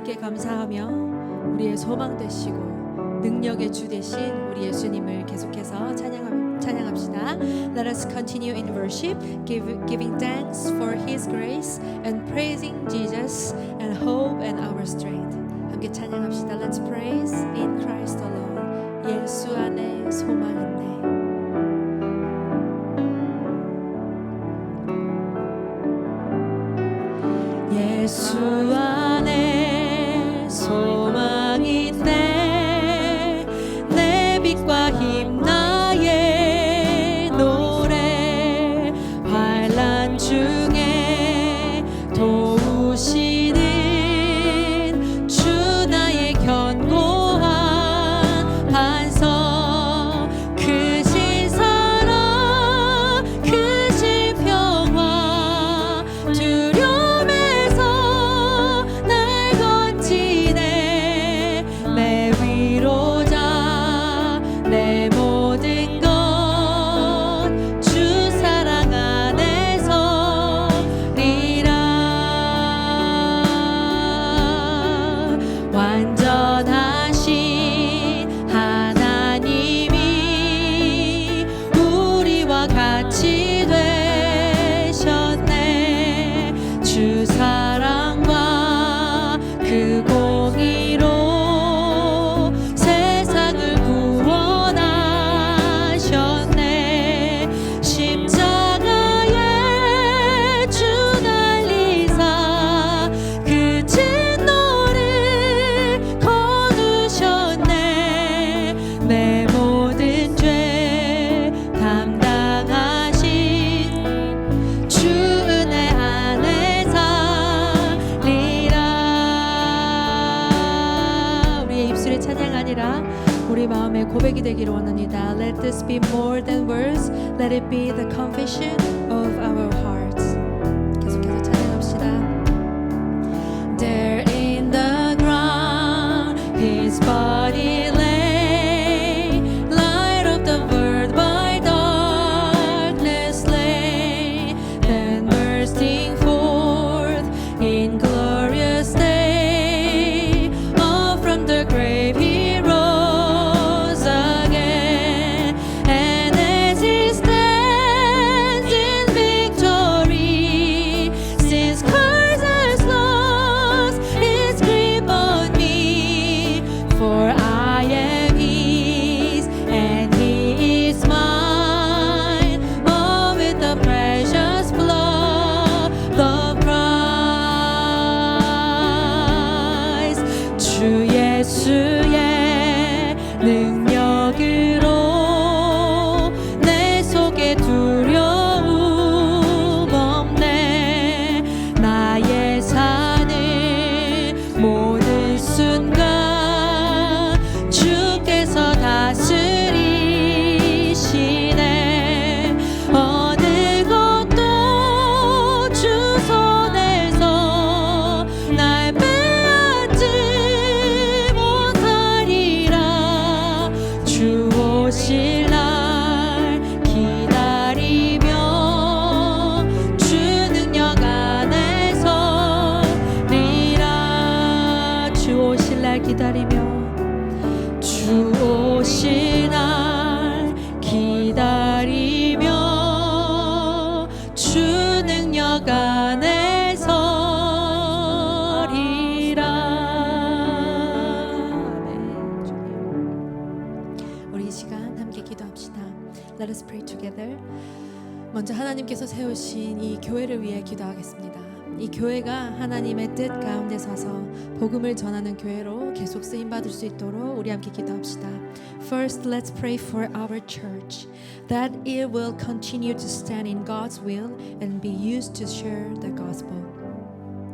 하나님께 감사하며 우리의 소망 되시고 능력의 주 되신 우리 예수님을 계속해서 찬양합시다. Let us continue in worship, giving thanks for His grace and praising Jesus and hope and our strength. 함께 찬양합시다. Let's praise in Christ alone. 예수 안에 소망 있네. 예수 안에 소망이 있네. 내 빛과 힘 나의 노래. 환난 중에 도우시는 주 나의 견고한 반석. 크신 사랑 크신 평화 두려움에서 날 건지네. 내 위로자 내 모든 것 주 사랑 안에서 리라. 완전하신 하나님이 우리와 같이 되셨네. 주 사랑과 그 공의로 세상을 구원하셨네. 십자가에 주 달리사 그 진노를 거두셨네. 내 모든 죄 담당하신 주 은혜 안에 살리라. 우리의 입술의 찬양 아니라 우리 마음의 고백이 되기를 원합니다. Let this be more than words. Let it be the confession of our hearts. 계속해서 찬양합시다. There in the ground His body lay, light of the world by darkness lay, then bursting forth in glorious day, up from the grave He rose again, and as He stands in victory, since curse has lost its grip on me, for I am His and He is mine, bought with the precious blood of Christ. 주 예수의 능력으로 내 속에 두려움 없네. 나의 사는 모든 순간 주께서 다스리시네. 어느 것도 주 손에서 날 빼앗지 못하리라. 주 오실 날 기다리며 주 능력 안에서 리라. 주 오실 날 기다리며 주 오실 날 기다리며 주 능력 안에서 리라. 아멘. 주님. 우리 이 시간 함께 기도합시다. Let us pray together. 먼저 하나님께서 세우신 이 교회를 위해 기도하겠습니다. 이 교회가 하나님의 뜻 가운데 서서 복음을 전하는 교회로 계속 쓰임 받을 수 있도록 우리 함께 기도합시다. First, let's pray for our church, that it will continue to stand in God's will and be used to share the gospel.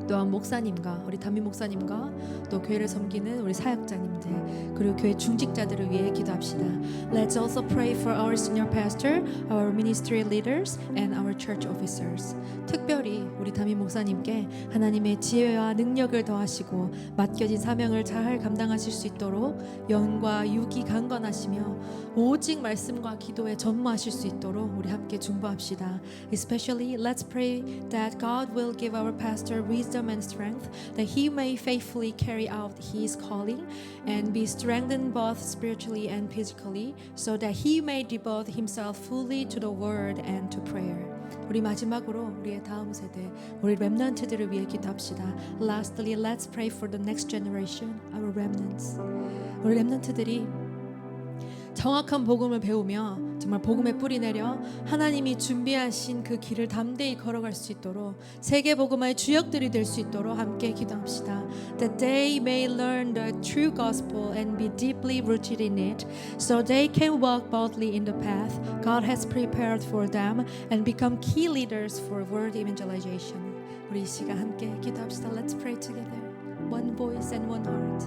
또한 목사님과 우리 담임 목사님과 또 교회를 섬기는 우리 사역자님들 그리고 교회 중직자들을 위해 기도합시다. Let's also pray for our senior pastor, our ministry leaders, and our church officers. 특별히 우리 담임 목사님께 하나님의 지혜와 능력을 더하시고 맡겨진 사명을 잘 감당하실 수 있도록 영과 육이 강건하시며 오직 말씀과 기도에 전무하실 수 있도록 우리 함께 중보합시다. Especially, let's pray that God will give our pastor wisdom wisdom and strength, that he may faithfully carry out his calling and be strengthened both spiritually and physically, so that he may devote himself fully to the word and to prayer. 우리 마지막으로 우리의 다음 세대, 우리 렘넌트들을 위해 기도합시다. Lastly, let's pray for the next generation, our remnants. 우리 렘넌트들이 정확한 복음을 배우며 정말 복음의 뿌리 내려 하나님이 준비하신 그 길을 담대히 걸어갈 수 있도록 세계 복음화의 주역들이 될 수 있도록 함께 기도합시다. That they may learn the true gospel and be deeply rooted in it, so they can walk boldly in the path God has prepared for them and become key leaders for world evangelization. 우리 이 시간 함께 기도합시다. Let's pray together. One voice and one heart.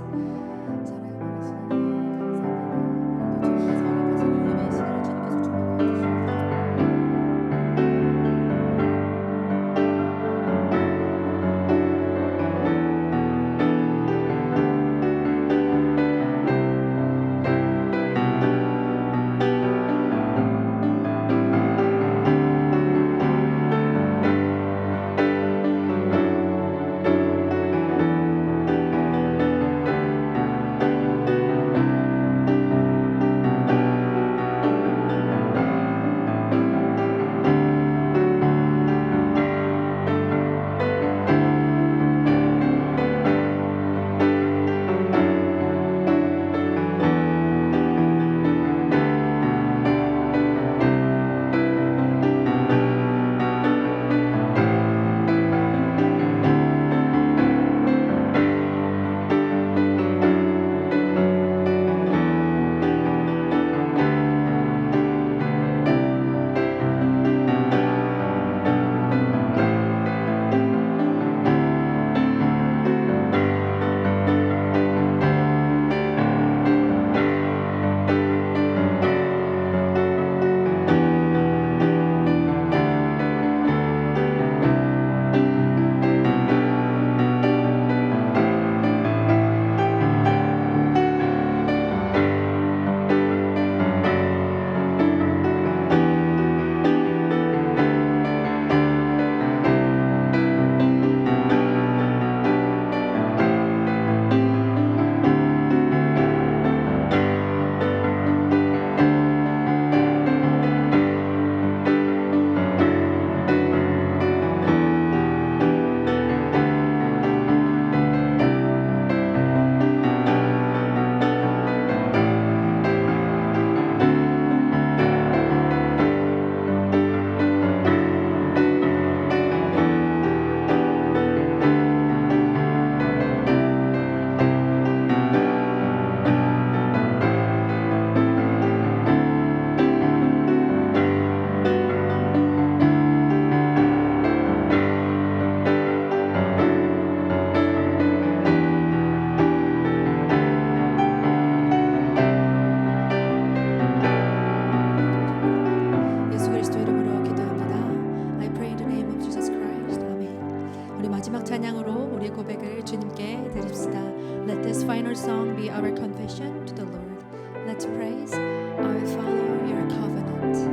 final song be our confession to the Lord. Let's praise. I will follow your covenant.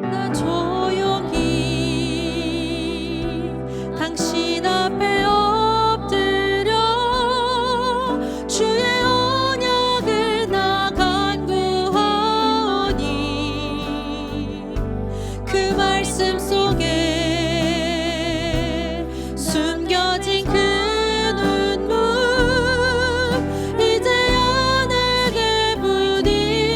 나 조용히 당신 앞에 엎드려 주의 언약을 나 간구하오니 그 말씀 속에 숨겨진 그 눈물 이제야 내게 부디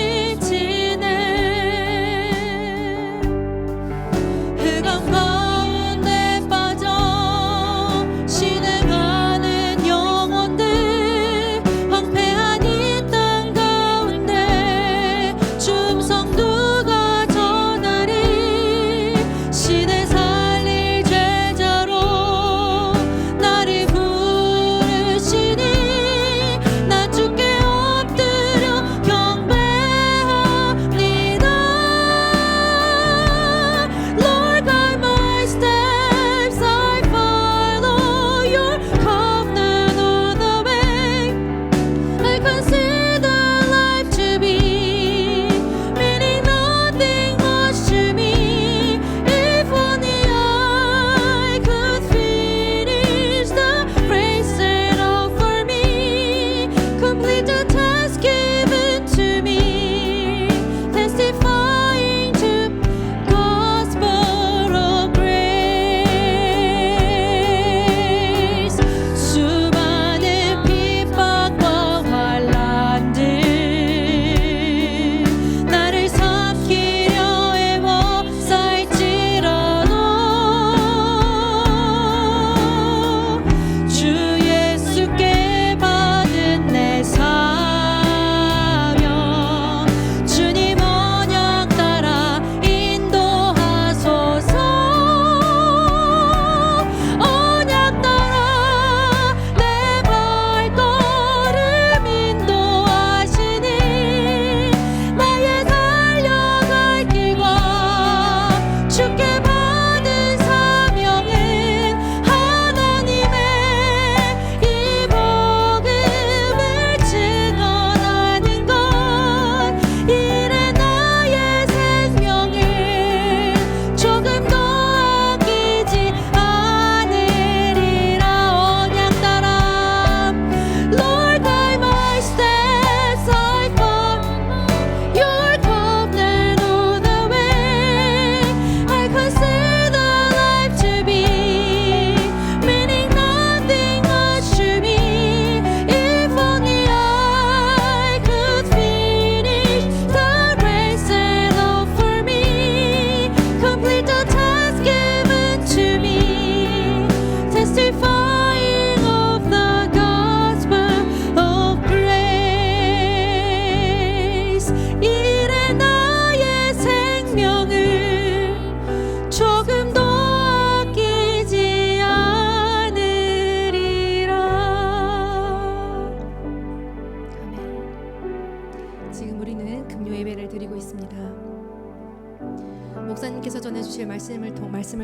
주실 말씀을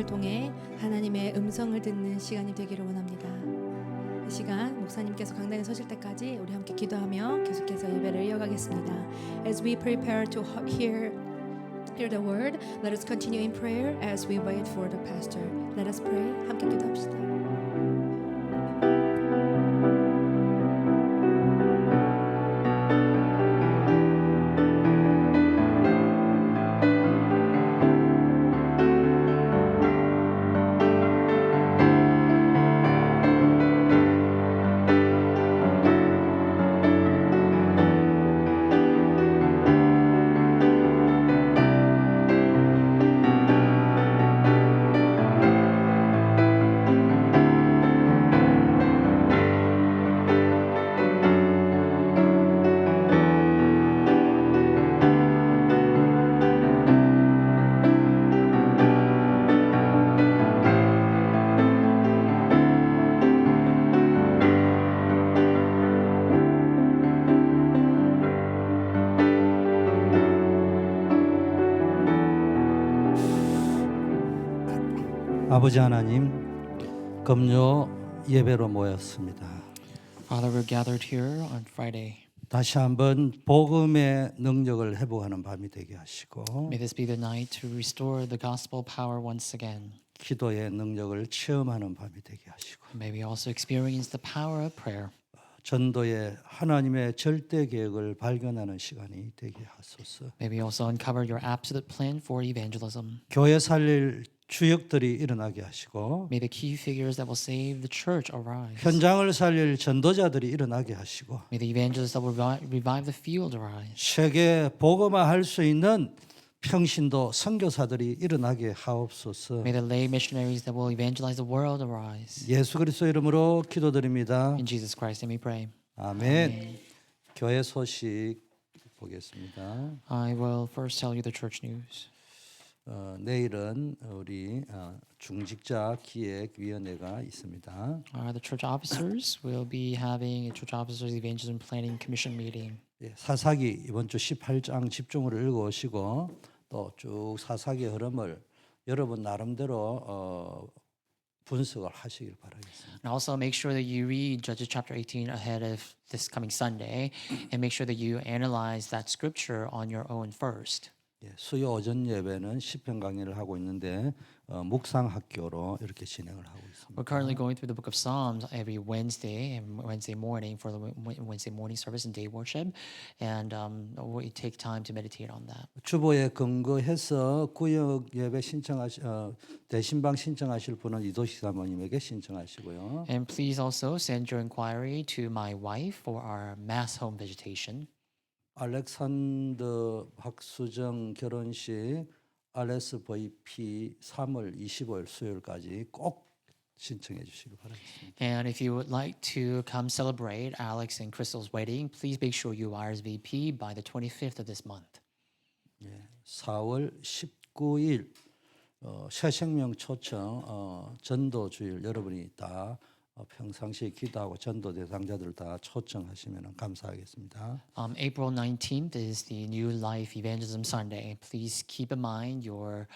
통해 하나님의 음성을 듣는 시간이 되기를 원합니다. 이 시간 목사님께서 강단에 서실 때까지 우리 함께 기도하며 계속해서 예배를 이어가겠습니다. As we prepare to hear the word, let us continue in prayer as we wait for the pastor. Let us pray. 함께 기도합시다. 아버지 하나님, 금요 예배로 모였습니다. Father, we're gathered here on Friday. 다시 한번 복음의 능력을 회복하는 밤이 되게 하시고 May this be the night to restore the gospel power once again. 기도의 능력을 체험하는 밤이 되게 하시고 May we also experience the power of prayer. 전도의 하나님의 절대 계획을 발견하는 시간이 되게 하소서. May we also uncover your absolute plan for evangelism. 교회 살릴 주역들이 일어나게 하시고 May the key figures that will save the church arise. 현장을 살릴 전도자들이 일어나게 하시고 May the evangelists that will revive the field arise. 세계 복음화할 수 있는 평신도 선교사들이 일어나게 하옵소서. May the lay missionaries that will evangelize the world arise. 예수 그리스도 이름으로 기도드립니다. In Jesus Christ, name we pray. 아멘. 교회 소식 보겠습니다. I will first tell you the church news. 내일은 우리 중직자 기획위원회가 있습니다. The church officers will be having a church officers evangelism planning commission meeting. 예, 사사기 이번 주 18장 집중으로 읽어오시고 또 쭉 사사기의 흐름을 여러분 나름대로 분석을 하시길 바라겠습니다. And also make sure that you read Judges chapter 18 ahead of this coming Sunday and make sure that you analyze that scripture on your own first. 예, 수요 오전 예배는 시편 강의를 하고 있는데 묵상 학교로 이렇게 진행을 하고 있습니다. We're currently going through the book of Psalms every Wednesday and Wednesday morning for the Wednesday morning service and day worship, and we take time to meditate on that. 주보에 근거해서 구역 예배 대신방 신청하실 분은 이도식 사모님에게 신청하시고요. And please also send your inquiry to my wife for our mass home visitation. 알렉산더 박수정 결혼식 RSVP 3월 25일 수요일까지 꼭 신청해 주시기 바라겠습니다. And if you would like to come celebrate Alex and Crystal's wedding, please make sure you RSVP by the 25th of this month. 예, 4월 19일 새생명 초청 전도 주일 여러분이 다 평상시에 기도하고 전도 대상자들 다 초청하시면 감사하겠습니다. April 19th is the New Life Evangelism Sunday. Please keep in mind your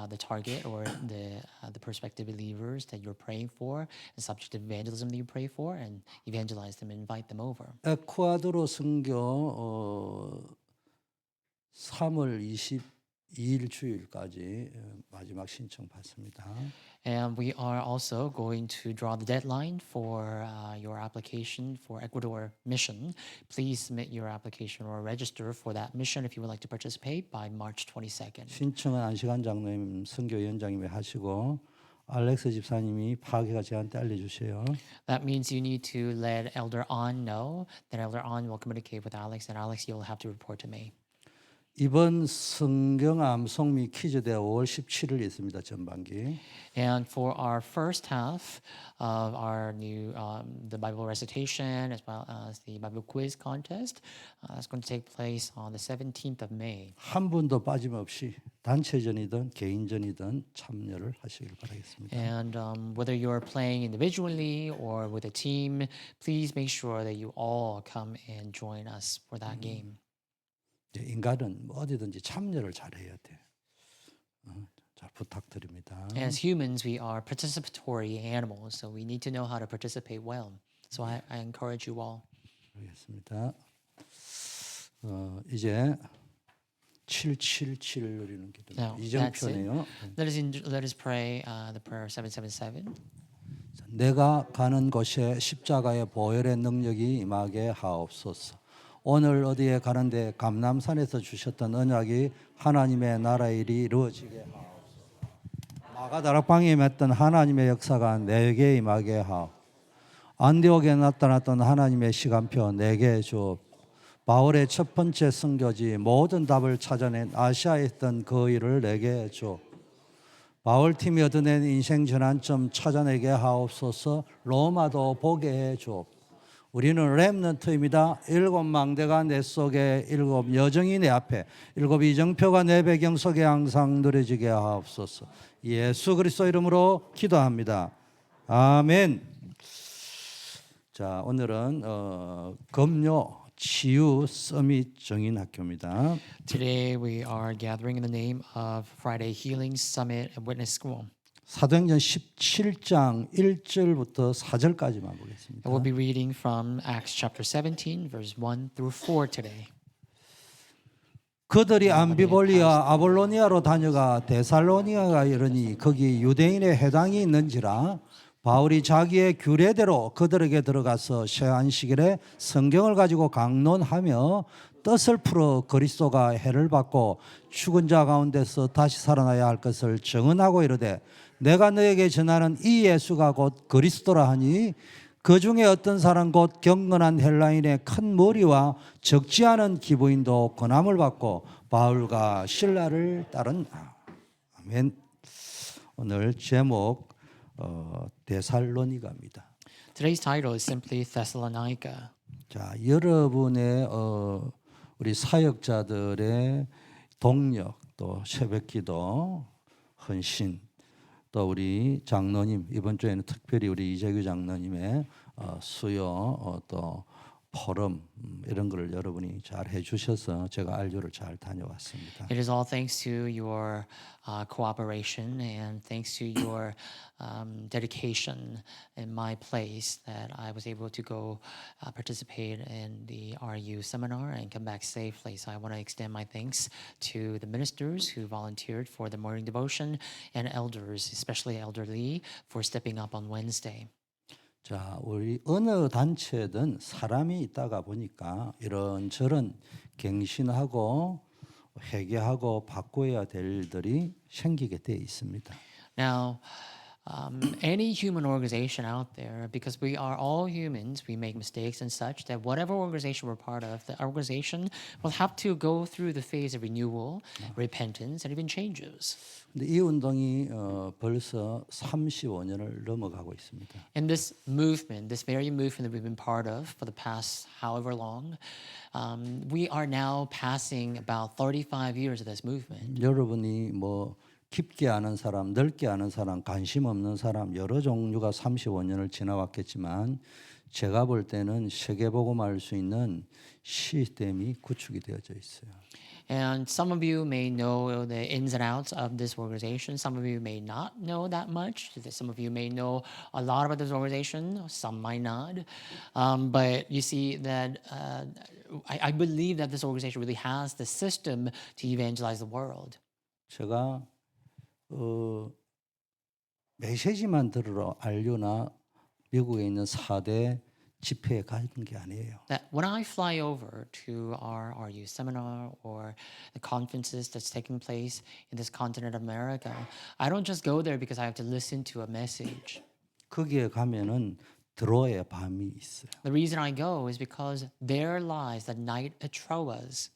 the target or the prospective believers that you're praying for, the subject of evangelism that you pray for, and evangelize them and invite them over. 에콰도르 선교 3월 22일 주일까지 마지막 신청 받습니다. And we are also going to draw the deadline for your application for Ecuador mission. Please submit your application or register for that mission if you would like to participate by March 22nd. 신청은 안시간 장로님 선교위원장님이 하시고 알렉스 집사님이 파악해가 저한테 알려주세요. That means you need to let Elder On know. Then Elder On will communicate with Alex, and Alex, you'll have to report to me. 이번 성경 암송 및 퀴즈 대회 5월 17일 있습니다. 전반기. And for our first half of our new the Bible recitation as well as the Bible quiz contest, that's going to take place on the 17th of May. 한 분도 빠짐없이 단체전이든 개인전이든 참여를 하시길 바라겠습니다. And whether you're playing individually or with a team, please make sure that you all come and join us for that game. 인간은 어디든지 참여를 잘해야 돼. 잘 부탁드립니다. As humans, we are participatory animals, so we need to know how to participate well. So I encourage you all. 알겠습니다. 이제 777 누리는 기도. Now, 이정표네요. Let us pray the prayer 777. 내가 가는 곳에 십자가의 보혈의 능력이 임하게 하옵소서. 오늘 어디에 가는데 감람산에서 주셨던 언약이 하나님의 나라의 일이 이루어지게 하옵소서. 마가다락방에 임했던 하나님의 역사가 내게 임하게 하옵소서. 안디옥에 나타났던 하나님의 시간표 내게 주옵소서. 바울의 첫 번째 선교지 모든 답을 찾아낸 아시아에 있던 그 일을 내게 줘. 바울 팀이 얻어낸 인생 전환점 찾아내게 하옵소서. 로마도 보게 해줘. 우리는 렘넌트입니다. 7망대가 내 속에, 7 여정이 내 앞에, 7 이정표가 내 배경 속에 항상 누려지게 하옵소서. 예수 그리스도 이름으로 기도합니다. 아멘. 자, 오늘은 금요 치유 서밋 정인학교입니다. Today we are gathering in the name of Friday Healing Summit and Witness School. 사도행전 17장 1절부터 4절까지만 보겠습니다. And we'll be reading from Acts chapter 17, verse 1 through 4 today. 그들이 암비볼리아 아볼로니아로 다녀가 데살로니아가 이르니 거기 유대인의 회당이 있는지라 바울이 자기의 규례대로 그들에게 들어가서 새 안식일에 성경을 가지고 강론하며 뜻을 풀어 그리스도가 해를 받고 죽은 자 가운데서 다시 살아나야 할 것을 증언하고 이르되 내가 너에게 전하는 이 예수가 곧 그리스도라 하니 그 중에 어떤 사람 곧 경건한 헬라인의 큰 머리와 적지 않은 기부인도 권함을 받고 바울과 실라를 따른 아멘. 오늘 제목 데살로니가입니다. Today's title is simply Thessalonica. 자, 여러분의 우리 사역자들의 동력, 또 새벽기도, 헌신, 또 우리 장로님 이번 주에는 특별히 우리 이재규 장로님의 수요 또 포럼 이런 거를 여러분이 잘 해주셔서 제가 알교를 잘 다녀왔습니다. It is all thanks to your cooperation and thanks to your dedication in my place that I was able to go participate in the RU seminar and come back safely. So I want to extend my thanks to the ministers who volunteered for the morning devotion and elders, especially Elder Lee, for stepping up on Wednesday. 자, 우리 어느 단체든 사람이 있다가 보니까 이런저런 갱신하고 회개하고 바꿔야 될 일들이 생기게 돼 있습니다. Now, any human organization out there, because we are all humans, we make mistakes and such, that whatever organization we're part of, the organization will have to go through the phase of renewal, repentance, and even changes. 근데 이 운동이 벌써 35년을 넘어가고 있습니다. And this movement, this very movement that we've been part of for the past however long, we are now passing about 35 years of this movement. 여러분이 뭐 깊게 아는 사람, 넓게 아는 사람, 관심 없는 사람 여러 종류가 35년을 지나왔겠지만 제가 볼 때는 세계복음화할 수 있는 시스템이 구축이 되어져 있어요. And some of you may know the ins and outs of this organization. Some of you may not know that much. Some of you may know a lot about this organization. Some might not. But you see that I believe that this organization really has the system to evangelize the world. 제가 메시지만 들으러 알류나 미국에 있는 4대 집회에 가는 게 아니에요. That when I fly over to our RU seminar or the conferences that's taking place in this continent of America, I don't just go there because I have to listen to a message. 거기에 가면은 드로의 밤이 있어요. The reason I go is because there lies the night at Troas.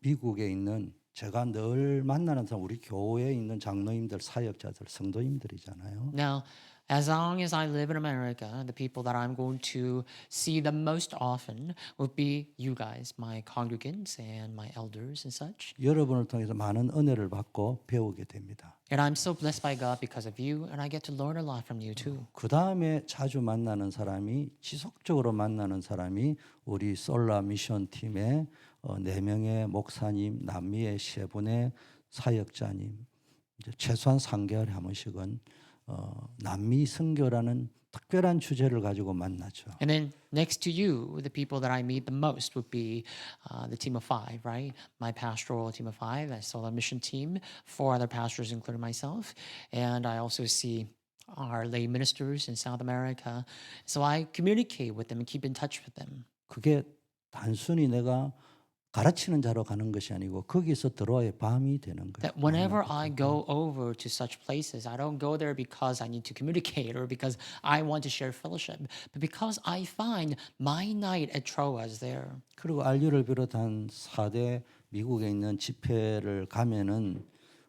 미국에 있는 제가 늘 만나는 사람 우리 교회에 있는 장로님들, 사역자들, 성도님들이잖아요. Now, as long as I live in America, the people that I'm going to see the most often will be you guys, my congregants and my elders and such. 여러분을 통해서 많은 은혜를 받고 배우게 됩니다. And I'm so blessed by God because of you, and I get to learn a lot from you too. 그 다음에 자주 만나는 사람이 지속적으로 만나는 사람이 우리 솔라 미션 팀의 4명의 목사님, 남미의 3분의 사역자님, 이제 최소한 3개월에 한 번씩은 남미 선교라는 특별한 주제를 가지고 만나죠. And then next to you, the people that I meet the most would be the team of five, right? My pastoral team of five, I saw a mission team, four other pastors, including myself. And I also see our lay ministers in South America. So I communicate with them and keep in touch with them. 그게 단순히 내가 가르치는 자로 가는 것이 아니고 거기서 들어와야 밤이 되는 거예요. That whenever I go over to such places, I don't go there because I need to communicate or because I want to share fellowship, but because I find my night at Troas there. 그리고 RU를 비롯한 4대 미국에 있는 집회를 가면은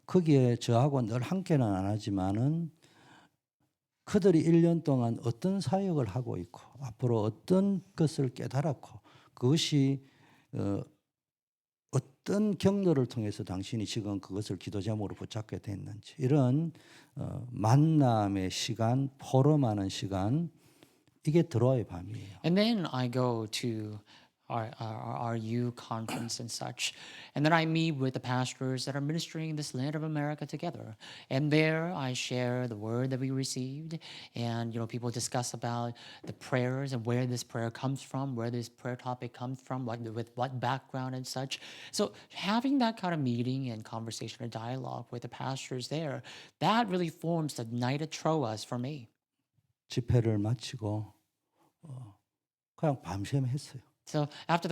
거기에 저하고 늘 함께는 안 하지만은 그들이 1년 동안 어떤 사역을 하고 있고 앞으로 어떤 것을 깨달았고 그것이 어떤 경로를 통해서 당신이 지금 그것을 기도 제목으로 붙잡게 됐는지 이런 만남의 시간, 포럼하는 시간 이게 들어와야 밤이에요. And then I go to our U conference and such. And then I meet with the pastors that are ministering in this land of America together. And there I share the word that we received. And, people discuss about the prayers and where this prayer comes from, where this prayer topic comes from, with what background and such. So having that kind of meeting and conversation or dialogue with the pastors there, that really forms the night at Troas for me. 집회를 마치고 그냥 밤샘 했어요. So after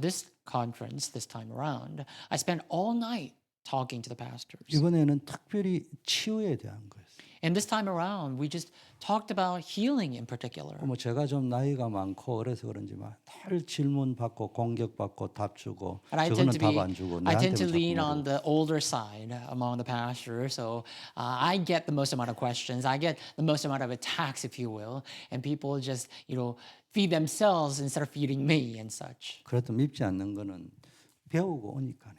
this conference this time around, I spent all night talking to the pastors. 이번에는 특별히 치유에 대한 거예요. And this time around, we just talked about healing in particular. 뭐 제가 좀 나이가 많고 그래서 그런지만 늘 질문 받고 공격 받고 답 주고 And 저거는 답 안 주고 I tend to 나한테만 lean 자꾸 on the older side among the pastors. So I get the most amount of questions. I get the most amount of attacks, if you will. And people just, feed themselves instead of feeding me and such. 그래도 밉지 않는 거는 배우고 오니까요.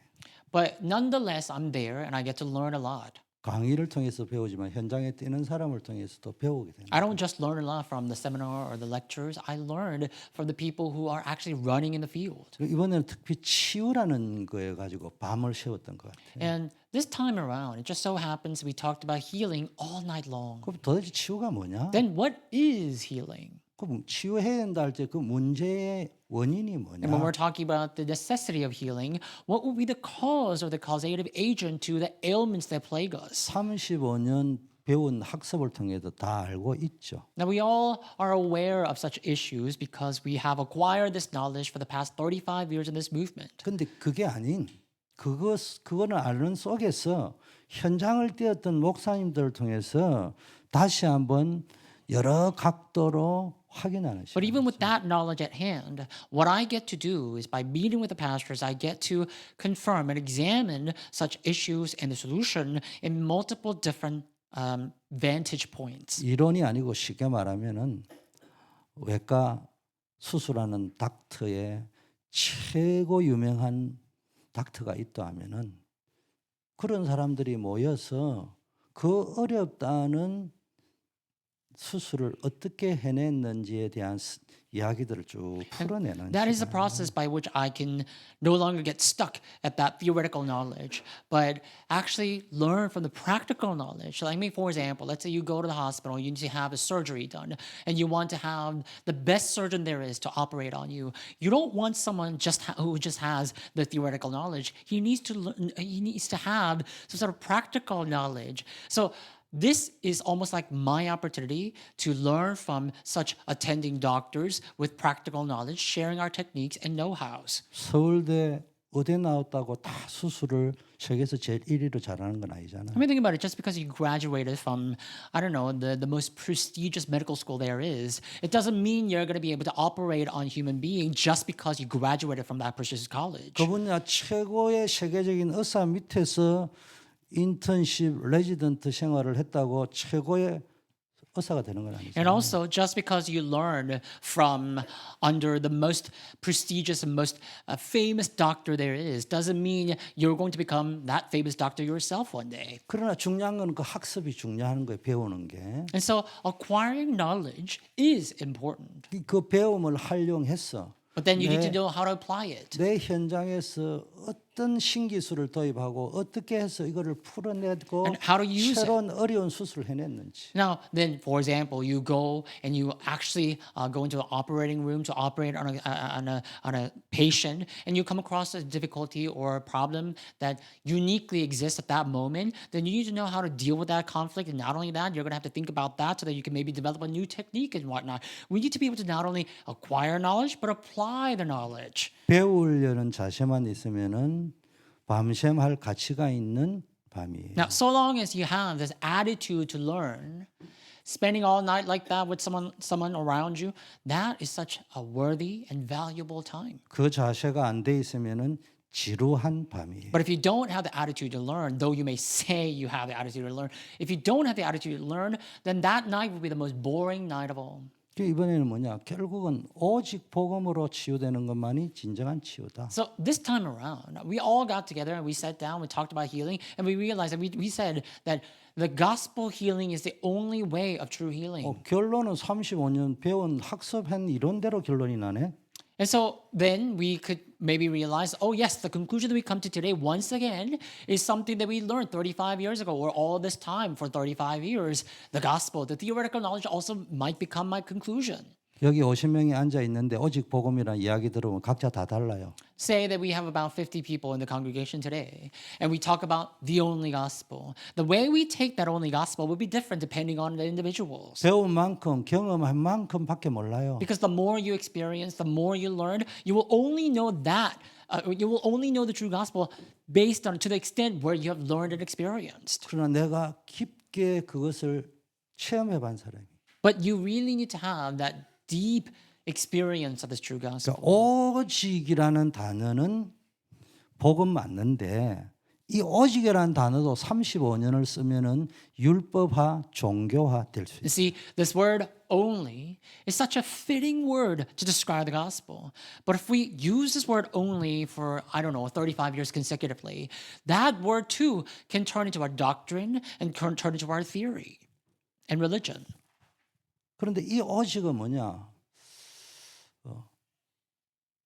But nonetheless, I'm there and I get to learn a lot. 강의를 통해서 배우지만 현장에 뛰는 사람을 통해서도 배우게 됩니다. I don't just learn a lot from the seminar or the lectures. I learned from the people who are actually running in the field. 이번에는 특히 치유라는 거에 가지고 밤을 새웠던 것 같아요. And this time around, it just so happens we talked about healing all night long. 그럼 도대체 치유가 뭐냐? Then what is healing? 그럼 치유해야 된다 할 때 그 문제의 원인이 뭐냐? And when we're talking about the necessity of healing, what would be the cause or the causative agent to the ailments that plague us? 35년 배운 학습을 통해서 다 알고 있죠. Now, we all are aware of such issues because we have acquired this knowledge for the past 35 years in this movement. 근데 그게 아닌 그거는 아는 속에서 현장을 뛰었던 목사님들을 통해서 다시 한번 여러 각도로 확인하는 But 시간. even with that knowledge at hand, what I get to do is by meeting with the pastors, I get to confirm and examine such issues and the solution in multiple different vantage points. 이론이 아니고 쉽게 말하면은 외과 수술하는 닥터의 최고 유명한 닥터가 있다 하면은 그런 사람들이 모여서 그 어렵다는 수술을 어떻게 해냈는지에 대한 이야기들을 쭉 풀어내는 That is the 시간. process by which I can no longer get stuck at that theoretical knowledge, but actually learn from the practical knowledge. Like me, for example, let's say you go to the hospital, you need to have a surgery done, and you want to have the best surgeon there is to operate on you. You don't want someone who just has the theoretical knowledge. He needs to learn, he needs to have some sort of practical knowledge. So this is almost like my opportunity to learn from such attending doctors with practical knowledge, sharing our techniques and know-hows. 서울대 의대 나왔다고 다 수술을 세계에서 제일 1위로 잘하는 건 아니잖아. I mean, think about it. Just because you graduated from, I don't know, the most prestigious medical school there is, it doesn't mean you're going to be able to operate on human beings just because you graduated from that prestigious college. 그 분야 최고의 세계적인 의사 밑에서 인턴십, 레지던트 생활을 했다고 최고의 의사가 되는 건 아니죠. And also, just because you learn from under the most prestigious and most famous doctor there is, doesn't mean you're going to become that famous doctor yourself one day. 그러나 중요한 건 그 학습이 중요한 거예요. 배우는 게. And so, acquiring knowledge is important. 그 배움을 활용해서 But then you need to know how to apply it. 내 현장에서 어떤 신기술을 도입하고 어떻게 해서 이거를 풀어내고 And how to use it. 새로운 어려운 수술을 해냈는지. Now, then, for example, you go and you actually go into an operating room to operate on a patient, and you come across a difficulty or a problem that uniquely exists at that moment. Then you need to know how to deal with that conflict, and not only that, you're going to have to think about that so that you can maybe develop a new technique and whatnot. We need to be able to not only acquire knowledge but apply the knowledge. 배우려는 자세만 있으면은 밤샘 할 가치가 있는 밤이에요. Now, so long as you have this attitude to learn, spending all night like that with someone around you, that is such a worthy and valuable time. 그 자세가 안 돼 있으면은 지루한 밤이에요. But if you don't have the attitude to learn, though you may say you have the attitude to learn, if you don't have the attitude to learn, then that night will be the most boring night of all. 이번에는 뭐냐? 결국은 오직 복음으로 치유되는 것만이 진정한 치유다. So this time around, we all got together and we sat down, we talked about healing, and we realized that we said that the gospel healing is the only way of true healing. 결론은 35년 배운 학습한 이론대로 결론이 나네. And so then we could maybe realize, oh yes, the conclusion that we come to today once again is something that we learned 35 years ago or all this time for 35 years. The gospel, the theoretical knowledge also might become my conclusion. 여기 50명이 앉아 있는데 오직 복음이라는 이야기 들으면 각자 다 달라요. Say that we have about 50 people in the congregation today, and we talk about the only gospel. The way we take that only gospel will be different depending on the individuals. 배운 만큼 경험한 만큼밖에 몰라요. Because the more you experience, the more you learn, you will only know that. You will only know the true gospel based on to the extent where you have learned and experienced. 그러나 내가 깊게 그것을 체험해 본 사람이. But you really need to have that deep experience of this true gospel. 그러니까 오직이라는 단어는 복음 맞는데 이 오직이라는 단어도 35년을 쓰면은 율법화, 종교화 될 수 You 있어요. see, this word only is such a fitting word to describe the gospel. But if we use this word only for, I don't know, 35 years consecutively, that word too can turn into our doctrine and can turn into our theory and religion. 그런데 이 오직은 뭐냐?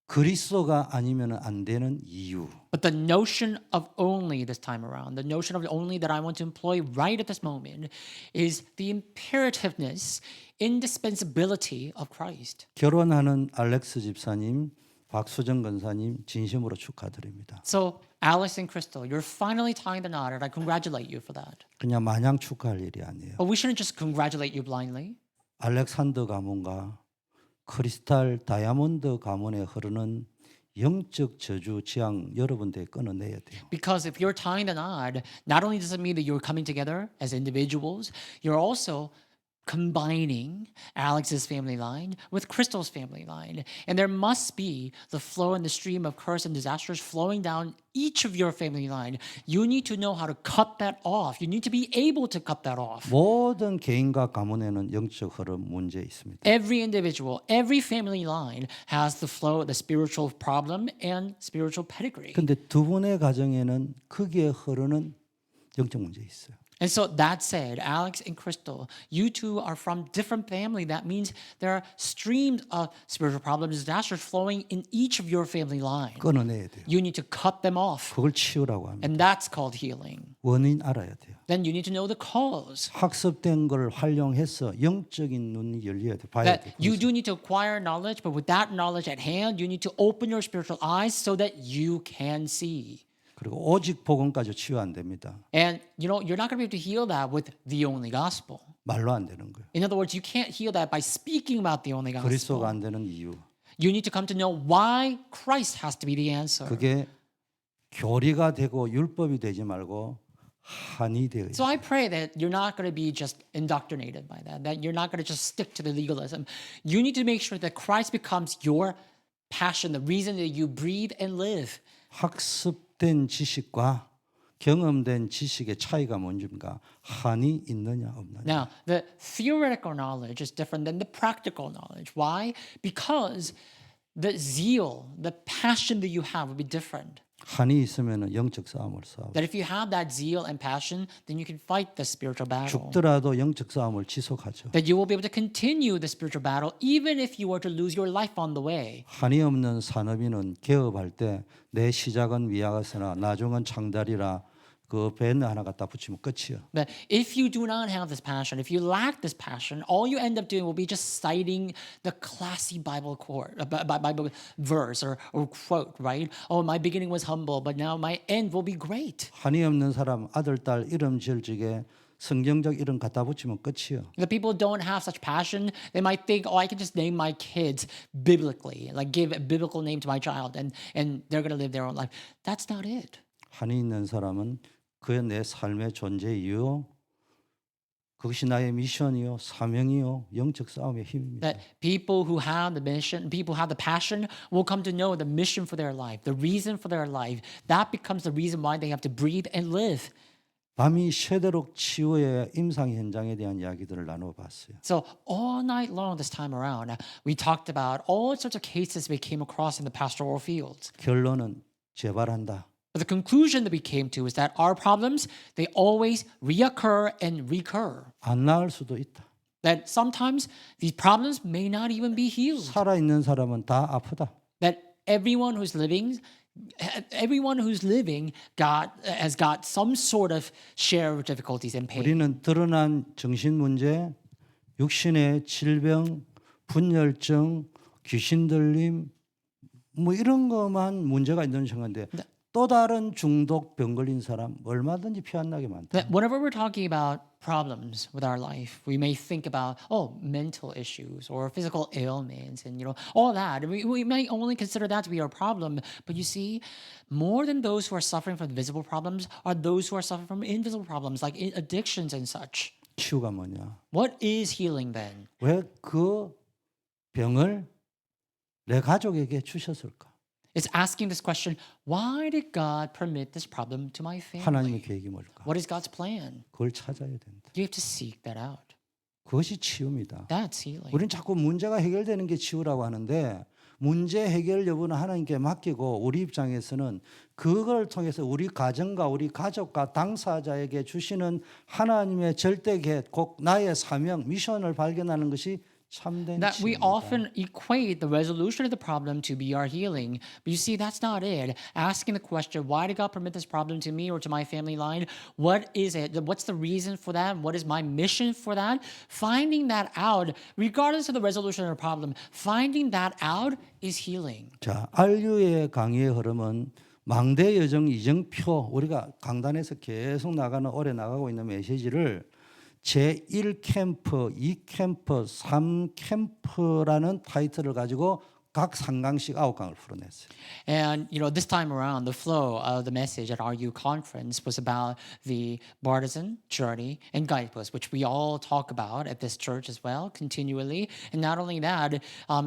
그리스도가 아니면 안 되는 이유. But the notion of only this time around, the notion of only that I want to employ right at this moment is the imperativeness, indispensability of Christ. 결혼하는 알렉스 집사님, 박수정 권사님 진심으로 축하드립니다. So, Alex and Crystal, you're finally tying the knot, and I congratulate you for that. 그냥 마냥 축하할 일이 아니에요. But we shouldn't just congratulate you blindly. 알렉산더 가문과 크리스탈 다이아몬드 가문에 흐르는 영적 저주 지향 여러분들 끊어내야 돼요. Because if you're tying the knot, not only does it mean that you're coming together as individuals, you're also combining Alex's family line with Crystal's family line. And there must be the flow and the stream of curse and disasters flowing down each of your family line. You need to know how to cut that off. You need to be able to cut that off. 모든 개인과 가문에는 영적 흐름 문제 있습니다. Every individual, every family line has the flow, the spiritual problem and spiritual pedigree. 근데 두 분의 가정에는 크게 흐르는 영적 문제 있어요. And so that said, Alex and Crystal, you two are from different family. That means there are streams of spiritual problems, disasters flowing in each of your family line. 끊어내야 돼요. You need to cut them off. 그걸 치유라고 합니다. And that's called healing. 원인 알아야 돼요. Then you need to know the cause. 학습된 걸 활용해서 영적인 눈이 열려야 돼. 봐야 돼. That you do need to acquire knowledge, but with that knowledge at hand, you need to open your spiritual eyes so that you can see. 그리고 오직 복음까지 치유 안 됩니다. And you know, you're not going to be able to heal that with the only gospel. 말로 안 되는 거예요. In other words, you can't heal that by speaking about the only gospel. 그리스도가 안 되는 이유. You need to come to know why Christ has to be the answer. 그게 교리가 되고 율법이 되지 말고 한이 되어야 So I pray that you're not going to be just indoctrinated by that you're not going to just stick to the legalism. You need to make sure that Christ becomes your passion, the reason that you breathe and live. 학습된 지식과 경험된 지식의 차이가 뭔지입니까? 한이 있느냐 없느냐. Now, the theoretical knowledge is different than the practical knowledge. Why? Because the zeal, the passion that you have will be different. 한이 있으면 영적 싸움을 싸워. That if you have that zeal and passion, then you can fight the spiritual battle. 죽더라도 영적 싸움을 지속하죠. That you will be able to continue the spiritual battle even if you were to lose your life on the way. 한이 없는 산업인은 개업할 때 내 시작은 미약하으나 나중은 창달이라 그 밴드 하나 갖다 붙이면 끝이요. But if you do not have this passion, if you lack this passion, all you end up doing will be just citing the classy Bible Bible verse or quote, right? Oh, my beginning was humble, but now my end will be great. 한이 없는 사람 아들 딸 이름 지을 적에 성경적 이름 갖다 붙이면 끝이요. The people don't have such passion. They might think, oh, I can just name my kids biblically, like give a biblical name to my child, and they're gonna live their own life. That's not it. 한이 있는 사람은 그의 내 삶의 존재 이유, 그것이 나의 미션이요, 사명이요, 영적 싸움의 힘입니다. That people who have the mission, people who have the passion, will come to know the mission for their life, the reason for their life. That becomes the reason why they have to breathe and live. 밤이 새도록 치유의 임상 현장에 대한 이야기들을 나눠봤어요. So all night long this time around, we talked about all sorts of cases we came across in the pastoral fields. 결론은 재발한다. But the conclusion that we came to is that our problems, they always reoccur and recur. 안 나을 수도 있다. That sometimes these problems may not even be healed. 살아있는 사람은 다 아프다. That everyone who's living has got some sort of share of difficulties and pain. 우리는 드러난 정신 문제, 육신의 질병, 분열증, 귀신 들림 뭐 이런 것만 문제가 있는 생각인데 또 다른 중독 병 걸린 사람 얼마든지 피 안 나게 많다. That whenever we're talking about problems with our life, we may think about mental issues or physical ailments and all that. We may only consider that to be our problem, but you see, more than those who are suffering from visible problems are those who are suffering from invisible problems like addictions and such. 치유가 뭐냐? What is healing then? 왜 그 병을 내 가족에게 주셨을까? It's asking this question, why did God permit this problem to my 하나님의 family? 계획이 뭘까? What is God's plan? 그걸 찾아야 된다. You have to seek that out. 그것이 치유입니다. That's healing. 우리는 자꾸 문제가 해결되는 게 치유라고 하는데 문제 해결 여부는 하나님께 맡기고 우리 입장에서는 그걸 통해서 우리 가정과 우리 가족과 당사자에게 주시는 하나님의 절대 계획, 곧 나의 사명, 미션을 발견하는 것이 참된 That we 치유입니다. often equate the resolution of the problem to be our healing. But you see, that's not it. Asking the question, why did God permit this problem to me or to my family line? What is it? What's the reason for that? What is my mission for that? Finding that out, regardless of the resolution of the problem, finding that out is healing. 자, 안류의 강의의 흐름은 망대 여정 이정표 우리가 강단에서 계속 나가는 오래 나가고 있는 메시지를 제1캠프, 2캠프, 3캠프라는 타이틀을 가지고 각 3강씩 9강을 풀어냈어요. And this time around, the flow of the message at RU conference was about the partisan journey and guideposts, which we all talk about at this church as well, continually. And not only that,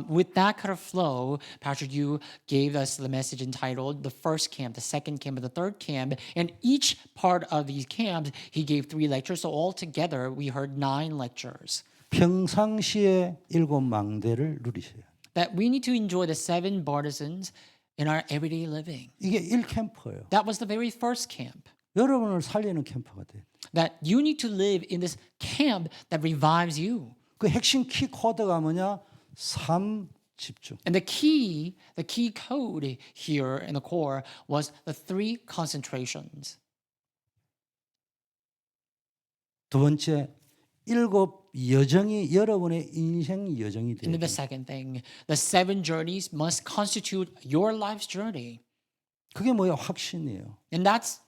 with that kind of flow, Pastor Yu gave us the message entitled the first camp, the second camp, and the third camp. And each part of these camps, he gave 3 lectures. So altogether, we heard 9 lectures. 평상시에 7 망대를 누리셔야. That we need to enjoy the 7 partisans in our everyday living. 이게 1캠프예요. That was the very first camp. 여러분을 살리는 캠프가 돼요. That you need to live in this camp that revives you. 그 핵심 키 코드가 뭐냐? 3 집중. And the key code here in the core was the 3 concentrations. 두 번째, 7 여정이 여러분의 인생 여정이 And then the 돼요. second thing, the 7 journeys must constitute your life's journey. 그게 뭐야? 확신이에요. And that's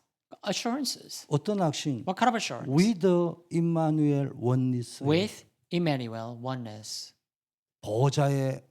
assurances. 어떤 확신? What kind of assurance? With 임마누엘 원리스. With Emmanuel, oneness. 보좌의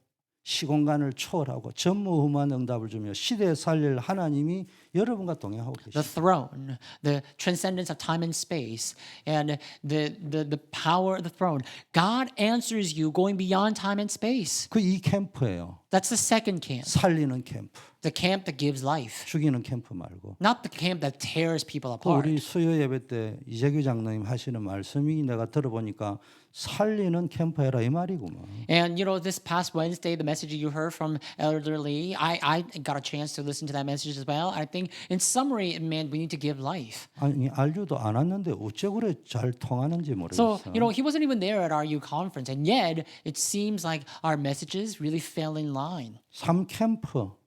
시공간을 초월하고 전무후무한 응답을 주며 시대에 살릴 하나님이 여러분과 동행하고 The 계십니다. throne, the transcendence of time and space, and the power of the throne. God answers you going beyond time and space. 그 이 캠프예요. That's the second camp. 살리는 캠프. The camp that gives life, 죽이는 캠프 말고. not the camp that tears people 그 apart. 우리 수요 예배 때 이재규 장로님 하시는 말씀이 내가 들어보니까 살리는 캠프 해라 이 말이구만. And you know, this past Wednesday, the message you heard from Elder Lee, I got a chance to listen to that message as well. I think in summary, it meant we need to give life. 아니 알지도 않았는데 어째 그래 잘 통하는지 So, 모르겠어. you know, he wasn't even there at our U conference, and yet it seems like our messages really fell in line. 3캠프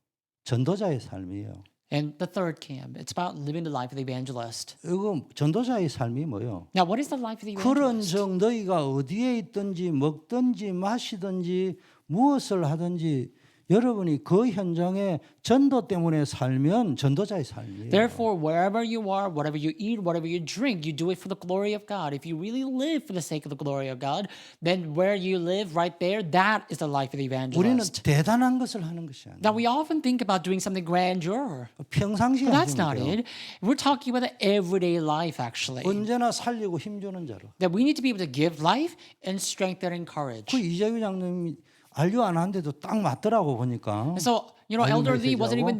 전도자의 삶이에요. And the third camp, it's about living the life of the evangelist. 이거 전도자의 삶이 뭐요? Now, what is the life of the 그런 evangelist? 정 너희가 어디에 있든지 먹든지 마시든지 무엇을 하든지 여러분이 그 현장에 전도 때문에 살면 전도자의 삶이에요. Therefore, wherever you are, whatever you eat, whatever you drink, you do it for the glory of God. If you really live for the sake of the glory of God, then where you live right there, that is the life of the 우리는 evangelist. 대단한 것을 하는 것이 아니에요. Now, we often think about doing something grandeur, 평상시에 but that's 하시면 not 돼요. it. We're talking about the everyday life, actually. 언제나 살리고 힘주는 자로. That we need to be able to give life and strengthen and encourage. 그 이재규 장로님이 알려 안 하는데도 딱 맞더라고 보니까. So, you know, 알림 Elder Lee wasn't 메시지하고. even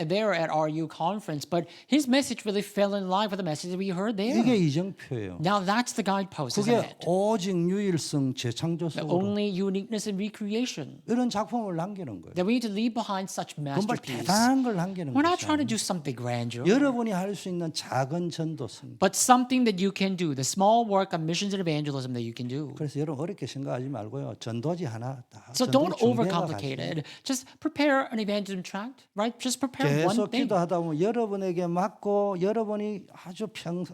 there at RU conference, but his message really fell in line with the message that we heard there. 이게 이정표예요. Now that's the guidepost, isn't 그게 it? 오직 유일성 The 재창조성으로 only uniqueness and recreation. 이런 작품을 남기는 거예요. That we need to leave behind such 정말 masterpiece. 대단한 걸 남기는 We're not 것이 trying to 아니에요. do something grandeur, 여러분이 할 수 있는 작은 전도성. but something that you can do, the small work of missions and evangelism that you can do. 그래서 여러분 어렵게 생각하지 말고요. 전도지 하나 다. So don't overcomplicate it. Just prepare an evangelism tract, right? Just prepare one 계속 thing. 기도하다 보면 여러분에게 맞고 여러분이 아주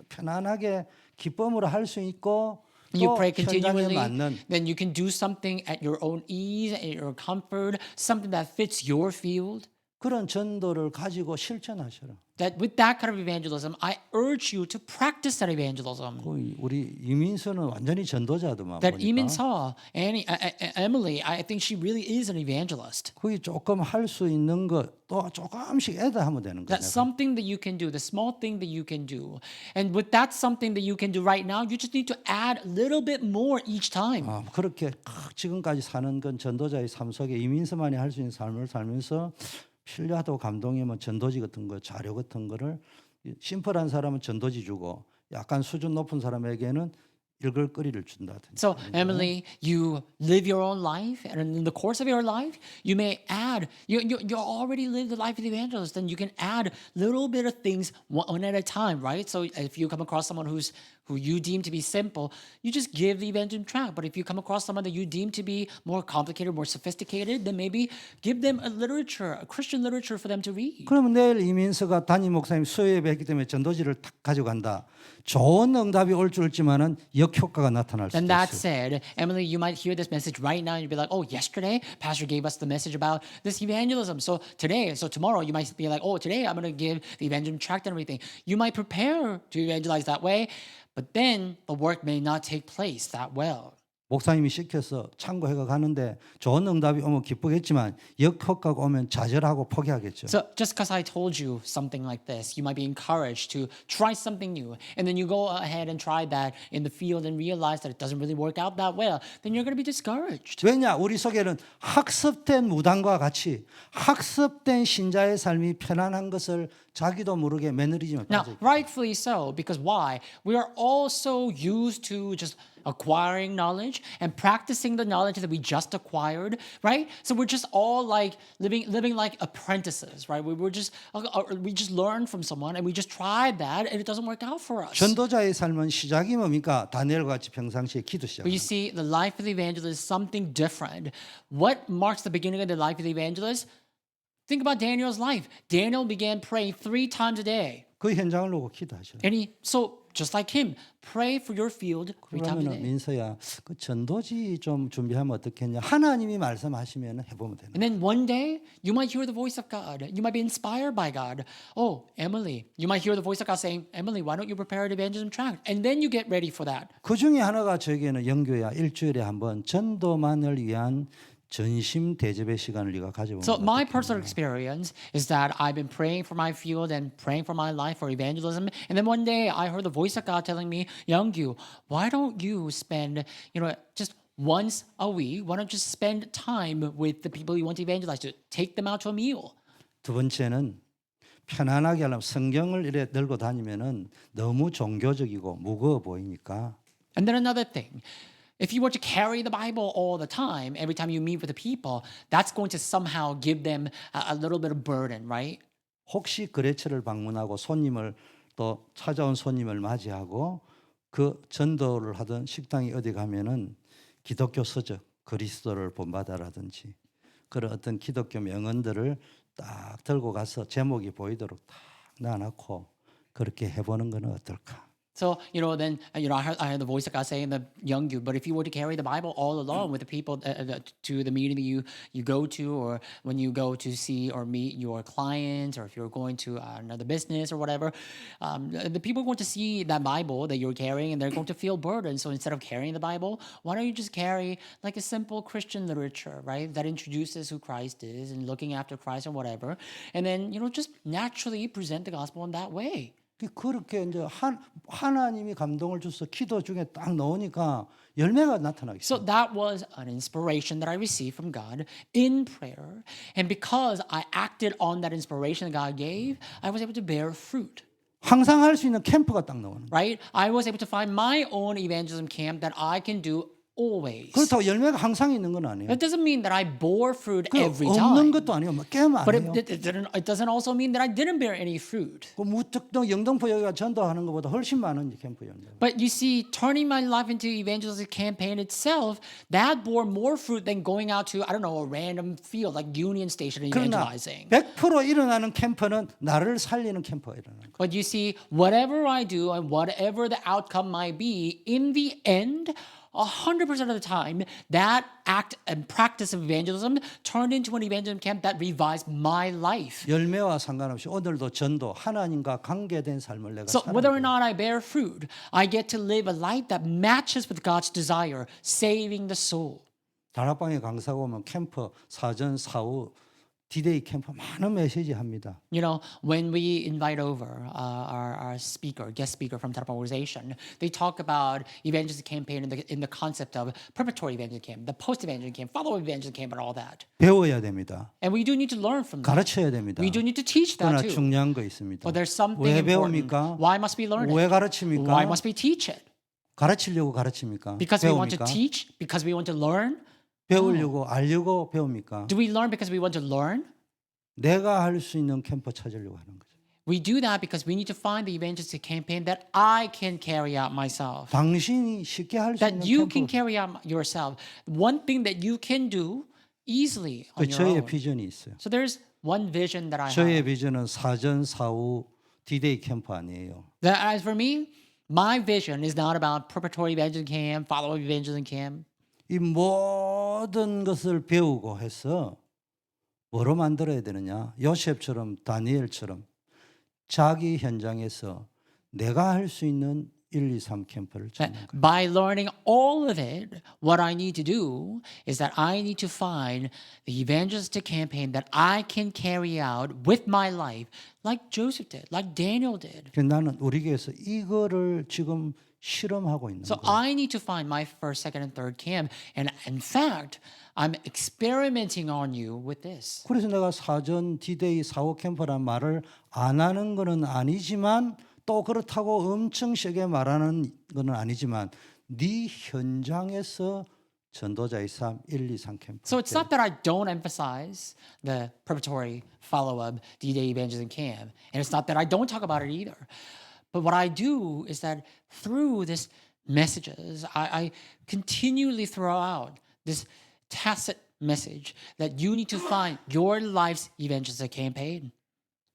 편안하게 기쁨으로 할 수 있고 You 또 pray 현장에 continually, 맞는 then you can do something at your own ease, at your comfort, something that fits your field. 그런 전도를 가지고 실천하셔라. That with that kind of evangelism, I urge you to practice that evangelism. 그 우리 이민수는 완전히 전도자더만 That Imin 보니까. saw, Emily, I think she really is an evangelist. 거기 조금 할 수 있는 것 또 조금씩 애다 하면 되는 거예요. That's something that you can do, the small thing that you can do. And with that something that you can do right now, you just need to add a little bit more each time. 그렇게 지금까지 사는 건 전도자의 삶 속에 이민수만이 할 수 있는 삶을 살면서 필요하다고 감동이면 전도지 같은 거, 자료 같은 거를 심플한 사람은 전도지 주고 약간 수준 높은 사람에게는 읽을거리를 준다든지. So, Emily, you live your own life, and in the course of your life, you may add, you already live the life of the evangelist, and you can add little bit of things one at a time, right? So, if you come across someone who you deem to be simple, you just give the evangelism tract. But if you come across someone that you deem to be more complicated, more sophisticated, then maybe give them a literature, a Christian literature for them to read. 그러면 내일 이민수가 담임 목사님 수요예배 했기 때문에 전도지를 탁 가져간다. 좋은 응답이 올 줄 알지만은 역효과가 나타날 수도 And that 있어요. said, Emily, you might hear this message right now and you'll be like, oh, yesterday, Pastor gave us the message about this evangelism. So tomorrow, you might be like, oh, today I'm going to give the evangelism tract and everything. You might prepare to evangelize that way, but then the work may not take place that well. 목사님이 시켜서 참고해가 가는데 좋은 응답이 오면 기쁘겠지만 역효과가 오면 좌절하고 포기하겠죠. So just because I told you something like this, you might be encouraged to try something new. And then you go ahead and try that in the field and realize that it doesn't really work out that well. Then you're going to be discouraged. 왜냐? 우리 속에는 학습된 무당과 같이 학습된 신자의 삶이 편안한 것을 자기도 모르게 매너리즘에 Now, 빠져 있고. rightfully so, because why? We are all so used to just acquiring knowledge and practicing the knowledge that we just acquired, right? So we're just all like living like apprentices, right? We just learn from someone and we just tried that and it doesn't work out for us. 전도자의 삶은 시작이 뭡니까? 다니엘과 같이 평상시에 기도 시작. But you see, the life of the evangelist is something different. What marks the beginning of the life of the evangelist? Think about Daniel's life. Daniel began praying 3 times a day. 그 현장을 놓고 기도하셔. And just like him, pray for your field 3 times a 그러면은 day. 민서야, 그 전도지 좀 준비하면 어떻겠냐? 하나님이 말씀하시면 해보면 되는. And then one day, you might hear the voice of God. You might be inspired by God. Oh, Emily, you might hear the voice of God saying, Emily, why don't you prepare an evangelism tract? And then you get ready for that. 그 중에 하나가 저에게는 영교야. 일주일에 한번 전도만을 위한 전심 대접의 시간을 네가 가져보면 So my 어떡해? personal experience is that I've been praying for my field and praying for my life for evangelism. And then one day I heard the voice of God telling me, Youngyu, why don't you spend, just once a week, why don't you spend time with the people you want to evangelize to? Take them out to a meal. 두 번째는 편안하게 하려면 성경을 이래 들고 다니면은 너무 종교적이고 무거워 보이니까 And then another thing, if you were to carry the Bible all the time, every time you meet with the people, that's going to somehow give them a little bit of burden, right? 혹시 거래처를 방문하고 손님을 또 찾아온 손님을 맞이하고 그 전도를 하던 식당에 어디 가면은 기독교 서적 그리스도를 본받아라든지 그런 어떤 기독교 명언들을 딱 들고 가서 제목이 보이도록 딱 놔놓고 그렇게 해보는 건 어떨까? So, then, I heard the voice of God saying the young you, but if you were to carry the Bible all alone with the people to the meeting that you go to, or when you go to see or meet your clients, or if you're going to another business or whatever, the people are going to see that Bible that you're carrying and they're going to feel burdened. So instead of carrying the Bible, why don't you just carry like a simple Christian literature, right? That introduces who Christ is and looking after Christ or whatever. And then, just naturally present the gospel in that way. 그렇게 이제 하나님이 감동을 줘서 기도 중에 딱 넣으니까 열매가 나타나기 So 시작해요. that was an inspiration that I received from God in prayer. And because I acted on that inspiration that God gave, I was able to bear fruit, 항상 할 수 있는 캠프가 딱 나오는 거예요. right? I was able to find my own evangelism camp that I can do always. 그렇다고 열매가 항상 있는 건 아니에요. That doesn't mean that I bore fruit 그 every 없는 time. 것도 아니에요. 뭐 깨면 안 But 해요. it doesn't also mean that I didn't bear any fruit. 그 무특정 영등포 여기가 전도하는 것보다 훨씬 많은 캠프 열매. But you see, turning my life into evangelistic campaign itself, that bore more fruit than going out to, I don't know, a random field like Union Station and 그러나 evangelizing. 100% 일어나는 캠프는 나를 살리는 캠프가 일어나는 거예요. But you see, whatever I do and whatever the outcome might be, in the end, 100% of the time, that act and practice of evangelism turned into an evangelism camp that revised my life. 열매와 상관없이 오늘도 전도 하나님과 관계된 삶을 내가 So whether or 살아야 돼요. not I bear fruit, I get to live a life that matches with God's desire, saving the soul. 다락방에 강사가 오면 캠프 사전 사후 디데이 캠프 많은 메시지 합니다. When we invite over our speaker, guest speaker from Tarapang organization, they talk about evangelistic campaign in the concept of preparatory evangelism camp, the post-evangelism camp, follow evangelism camp, and all that. 배워야 됩니다. And we do need to learn from that. 가르쳐야 됩니다. We do need to teach 그러나 that too. 중요한 거 있습니다. But there's something 왜 important. 배웁니까? Why must we learn 왜 it? 가르칩니까? Why must we teach it? 가르치려고 가르칩니까? Because we want to 배웁니까? teach? Because we want to learn? 배우려고 알려고 배웁니까? Do we learn because we want to learn? 내가 할 수 있는 캠프 찾으려고 하는 거죠. We do that because we need to find the evangelistic campaign that I can carry out myself. 당신이 쉽게 할 수 있는 That you can 캠프. carry out yourself. One thing that you can do easily 그 on your 저의 own. 비전이 있어요. So there's one vision that I 저의 have. 비전은 사전 사후 디데이 캠프 아니에요. That as for me, my vision is not about preparatory evangelism camp, follow-up evangelism camp. 이 모든 것을 배우고 해서 뭐로 만들어야 되느냐? 요셉처럼 다니엘처럼 자기 현장에서 내가 할 수 있는 1, 2, 3 캠프를 That 찾는 거예요. by learning all of it, what I need to do is that I need to find the evangelistic campaign that I can carry out with my life, like Joseph did, like Daniel did. 나는 우리 교회에서 이거를 지금 실험하고 있는 So 거예요. I need to find my first, second, and third camp. And in fact, I'm experimenting on you with this. 그래서 내가 사전 디데이 사후 캠프라는 말을 안 하는 거는 아니지만 또 그렇다고 엄청 세게 말하는 거는 아니지만 네 현장에서 전도자의 삶 1, 2, 3 캠프. So it's not that I don't emphasize the preparatory follow-up D-Day evangelism camp. And it's not that I don't talk about it either. But what I do is that through this messages, I continually throw out this tacit message that you need to find your life's evangelistic campaign.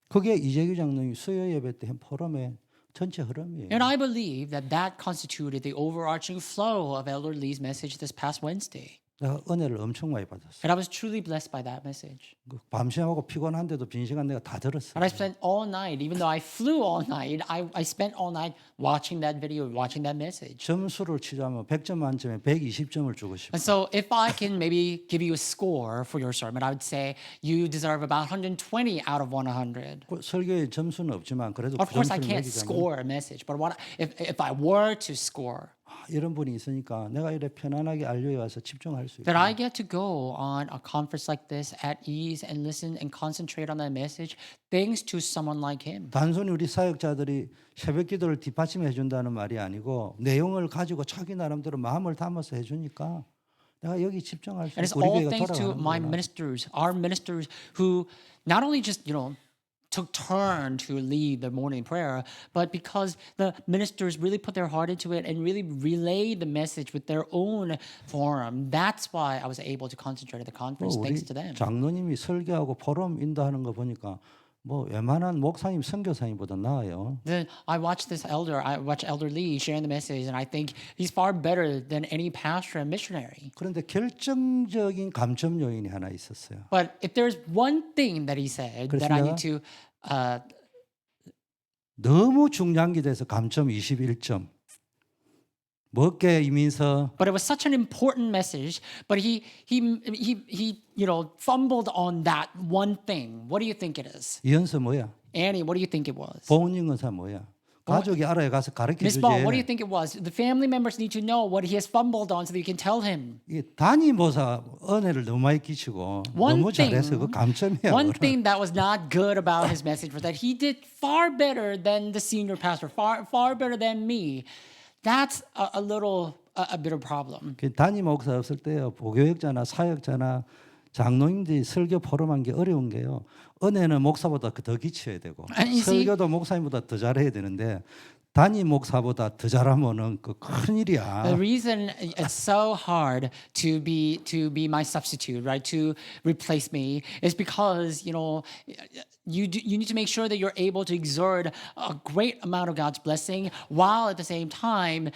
그게 이재규 장로님 수요 예배 때 한 포럼의 전체 흐름이에요. And I believe that that constituted the overarching flow of Elder Lee's message this past Wednesday. 내가 은혜를 엄청 많이 받았어요. And I was truly blessed by that message. 그 밤샘하고 피곤한데도 빈 시간 내가 다 들었어요. And I spent all night, even though I flew all night, I spent all night watching that video, watching that message. 점수를 치자면 100점 만점에 120점을 주고 싶어요. And so if I can maybe give you a score for your sermon, I would say you deserve about 120 out of 100. 그 설교에 점수는 없지만 그래도 Of course, I 점수를 can't 매기자면 score a message, but if I were to score 이런 분이 있으니까 내가 이래 편안하게 알료에 와서 집중할 수 That I 있다. get to go on a conference like this at ease and listen and concentrate on that message thanks to someone like him. 단순히 우리 사역자들이 새벽 기도를 뒷받침해 준다는 말이 아니고 내용을 가지고 자기 나름대로 마음을 담아서 해주니까 내가 여기 집중할 수 And it's 있고 우리 all 교회가 thanks to 돌아가는 my 거야. ministers, our ministers who not only just, took turn to lead the morning prayer, but because the ministers really put their heart into it and really relayed the message with their own forum. That's why I was able to concentrate at the conference 우리 thanks to them. 장로님이 설교하고 포럼 인도하는 거 보니까 뭐 웬만한 목사님 선교사님보다 나아요. Then I watched Elder Lee sharing the message, and I think he's far better than any pastor and missionary. 그런데 결정적인 감점 요인이 하나 있었어요. But if there's one thing that he said 그래서 that I 내가 need to 너무 중량기 돼서 감점 21점. 먹게 이민서 but it was such an important message, but he fumbled on that one thing. What do you think it is? 이연서 뭐야? Annie, what do you think it was? 보은영 의사 뭐야? 가족이 알아야 가서 가르쳐 Miss 주지. Ball, what do you think it was? The family members need to know what he has fumbled on so that you can tell him. 이 단임 모사 은혜를 너무 많이 끼치고 One 너무 잘해서 thing- 그 감점이야. One 그거는. thing that was not good about his message was that he did far better than the senior pastor, far better than me. That's a bit of a problem. 그 단임 목사 없을 때요. 보교역자나 사역자나 장로님들이 설교 포럼한 게 어려운 게요. 은혜는 목사보다 더 끼쳐야 되고 And you see- 설교도 목사님보다 더 잘해야 되는데 단임 목사보다 더 잘하면은 그 큰일이야. The reason it's so hard to be my substitute, right, to replace me, is because you need to make sure that you're able to exert a great amount of God's blessing while at the same time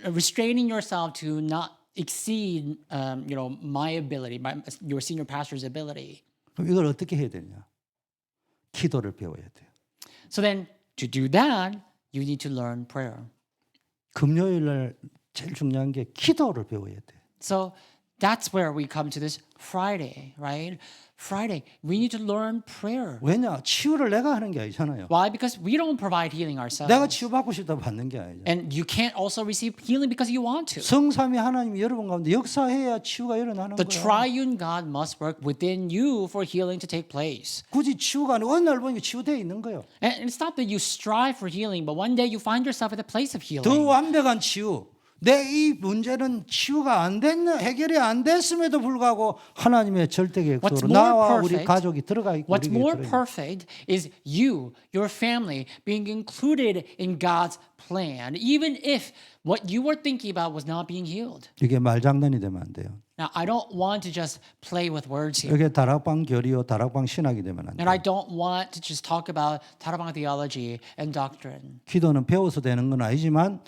restraining yourself to not exceed my ability, your senior pastor's ability. 그럼 이걸 어떻게 해야 되냐? 기도를 배워야 돼요. So then, to do that, you need to learn prayer. 금요일 날 제일 중요한 게 기도를 배워야 돼. So that's where we come to this Friday, right? Friday, we need to learn prayer. 왜냐? 치유를 내가 하는 게 아니잖아요. Why? Because we don't provide healing ourselves. 내가 치유받고 싶다 받는 게 아니잖아요. And you can't also receive healing because you want to. 성삼위 하나님이 여러분 가운데 역사해야 치유가 일어나는 The 거예요. triune God must work within you for healing to take place. 굳이 치유가 아니고 어느 날 보니까 치유되어 있는 거예요. And it's not that you strive for healing, but one day you find yourself at the place of 더 healing. 완벽한 치유. 내 이 문제는 치유가 안 됐는 해결이 안 됐음에도 불구하고 하나님의 절대 What's 계획으로 more 나와 우리 perfect- 가족이 들어가 있고 What's 우리 more 교회에 들어가 있고. perfect is you, your family, being included in God's plan, even if what you were thinking about was not being healed. 이게 말장난이 되면 안 돼요. Now, I don't want to just play with words here. 이게 다락방 교리요, 다락방 신학이 되면 안 And I 돼요. don't want to just talk about Tarabang theology and doctrine. 기도는 배워서 되는 건 아니지만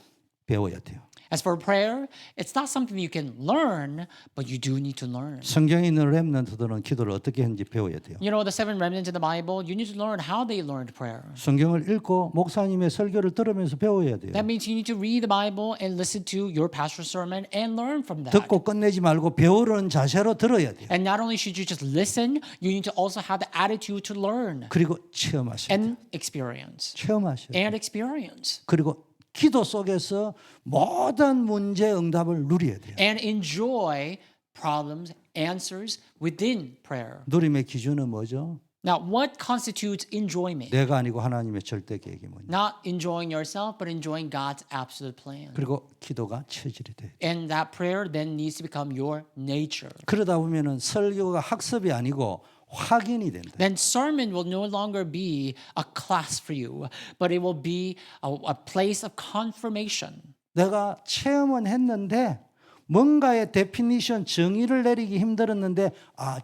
배워야 돼요. As for prayer, it's not something you can learn, but you do need to learn. 성경에 있는 렘넌트들은 기도를 어떻게 했는지 배워야 돼요. You know, the seven remnants in the Bible, you need to learn how they learned prayer. 성경을 읽고 목사님의 설교를 들으면서 배워야 돼요. That means you need to read the Bible and listen to your pastor's sermon and learn from that. 듣고 끝내지 말고 배우는 자세로 들어야 돼요. And not only should you just listen, you need to also have the attitude to learn 그리고 체험하셔야 돼요. and experience. 체험하셔야 돼요. And experience. 그리고 기도 속에서 모든 문제 응답을 누려야 돼요. And enjoy problems, answers within prayer. 누림의 기준은 뭐죠? Now, what constitutes enjoyment? 내가 아니고 하나님의 절대 계획이 뭐냐. Not enjoying yourself, but enjoying God's absolute plan. 그리고 기도가 체질이 돼요. And that prayer then needs to become your nature. 그러다 보면은 설교가 학습이 아니고 확인이 된다. Then sermon will no longer be a class for you, but it will be a place of confirmation. 내가 체험은 했는데 뭔가의 데피니션 정의를 내리기 힘들었는데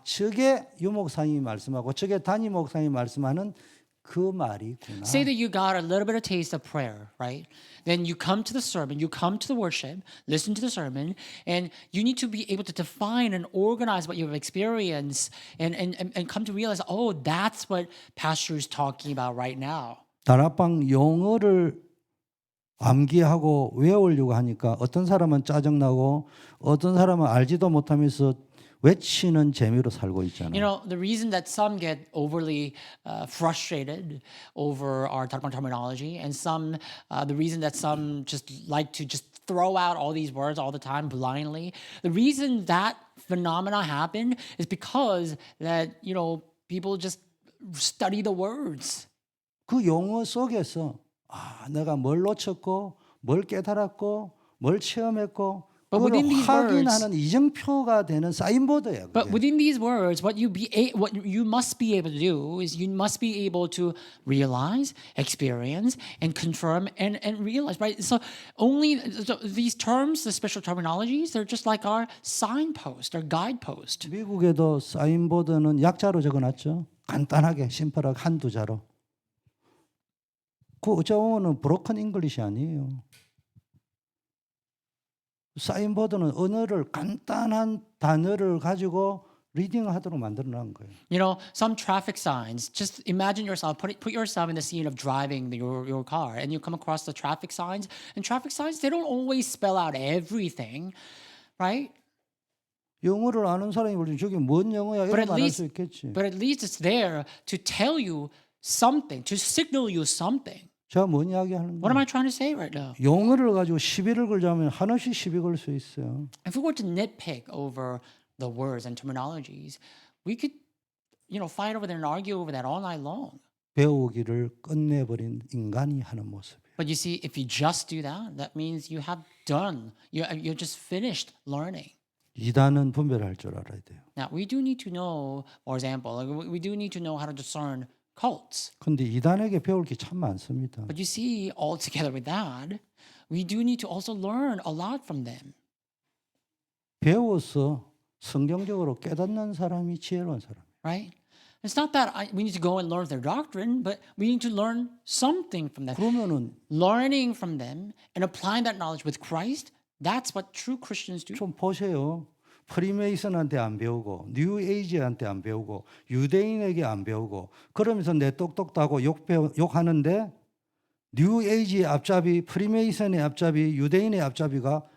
저게 유 목사님이 말씀하고 저게 담임 목사님이 말씀하는 그 말이구나. Say that you got a little bit of taste of prayer, right? Then you come to the sermon, you come to the worship, listen to the sermon, and you need to be able to define and organize what you've experienced and come to realize, oh, that's what pastor is talking about right now. 다락방 용어를 암기하고 외우려고 하니까 어떤 사람은 짜증나고 어떤 사람은 알지도 못하면서 외치는 재미로 살고 있잖아요. You know, the reason that some get overly frustrated over our terminology, and some, the reason that some just like to just throw out all these words all the time blindly, the reason that phenomena happen is because that, you know, people just study the words. 그 용어 속에서 내가 뭘 놓쳤고 뭘 깨달았고 뭘 체험했고 But 그걸 within these 확인하는 이정표가 되는 사인보드예요. But 그게. within these words, what you must be able to do is you must be able to realize, experience, and confirm and realize. Right. So these terms, the special terminologies, they're just like our signpost, our guidepost. 미국에도 사인보드는 약자로 적어놨죠. 간단하게 심플하게 한두 자로. 그 어쩌면은 브로큰 잉글리시 아니에요. 사인보드는 언어를 간단한 단어를 가지고 리딩하도록 만들어놓은 거예요. You know, some traffic signs. Just imagine yourself, put yourself in the scene of driving your car, and you come across the traffic signs. And traffic signs, they don't always spell out everything, right? 영어를 아는 사람이 보면 저게 뭔 영어야 But 이런 at 말할 수 least, 있겠지. but at least it's there to tell you something, to signal you something. 제가 뭔 이야기하는 What am 거예요? I trying to say right now? 용어를 가지고 시비를 걸자면 한없이 시비 걸 수 있어요. If we were to nitpick over the words and terminologies, we could, you know, fight over there and argue over that all night long. 배우기를 끝내버린 인간이 하는 모습이에요. But you see, if you just do that, that means you have done, you're just finished learning. 이단은 분별할 줄 알아야 돼요. Now, we do need to know, for example, like we do need to know how to discern cults. 근데 이단에게 배울 게 참 많습니다. But you see, all together with that, we do need to also learn a lot from them. 배워서 성경적으로 깨닫는 사람이 지혜로운 사람. Right? It's not that we need to go and learn their doctrine, but we need to learn something from them. 그러면은 Learning from them and applying that knowledge with Christ, that's what true Christians do. 좀 보세요. 프리메이슨한테 안 배우고 뉴에이지한테 안 배우고 유대인에게 안 배우고 그러면서 내 똑똑하고 욕하는데 뉴에이지의 앞잡이, 프리메이슨의 앞잡이, 유대인의 앞잡이가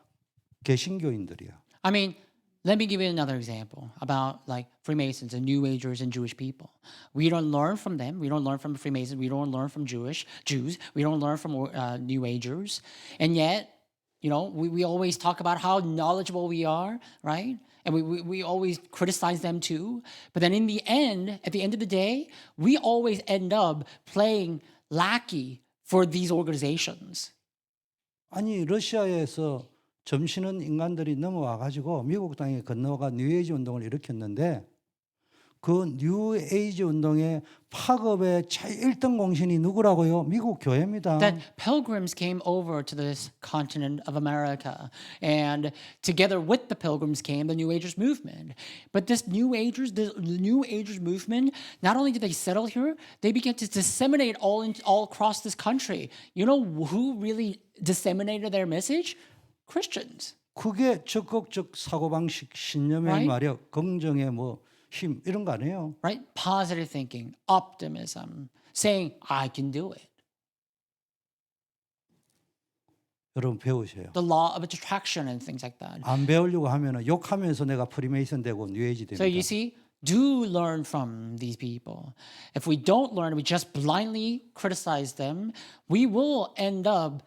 개신교인들이야. I mean, let me give you another example about like Freemasons and New Agers and Jewish people. We don't learn from them. We don't learn from Freemasons. We don't learn from Jews. We don't learn from New Agers. And yet, you know, we always talk about how knowledgeable we are, right? And we always criticize them too. But then in the end, at the end of the day, we always end up playing lackey for these organizations. 아니 러시아에서 점시는 인간들이 넘어와 가지고 미국 땅에 건너가 뉴에이지 운동을 일으켰는데 그 뉴에이지 운동의 파급의 제일 1등 공신이 누구라고요? 미국 교회입니다. That pilgrims came over to this continent of America, and together with the pilgrims came the New Agers movement. But the New Agers movement, not only did they settle here, they began to disseminate all across this country. You know who really disseminated their message? Christians. 그게 적극적 사고방식, 신념의 Right? 마력, 긍정의 힘 이런 거 아니에요? Right? Positive thinking, optimism, saying, I can do it. 여러분 배우세요. The law of attraction and things like that. 안 배우려고 하면은 욕하면서 내가 프리메이슨 되고 뉴에이지 So you 됩니다. see, do learn from these people. If we don't learn, we just blindly criticize them, we will end up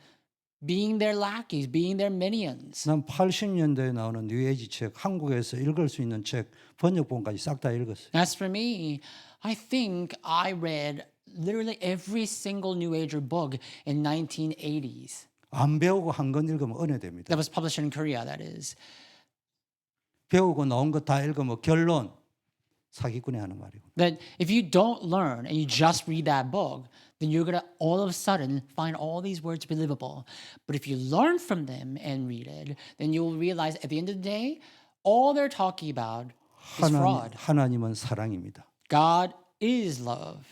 being their lackeys, being their minions. 난 80년대에 나오는 뉴에이지 책, 한국에서 읽을 수 있는 책 번역본까지 싹 다 읽었어요. As for me, I think I read literally every single New Ager book in 1980s. 안 배우고 한 권 읽으면 은혜됩니다. That was published in Korea, that is. 배우고 나온 거 다 읽으면 결론 사기꾼이 하는 말이고. That if you don't learn and you just read that book, then you're going to all of a sudden find all these words believable. But if you learn from them and read it, then you'll realize at the end of the day, all they're talking about is fraud. 하나님은 사랑입니다. God is love.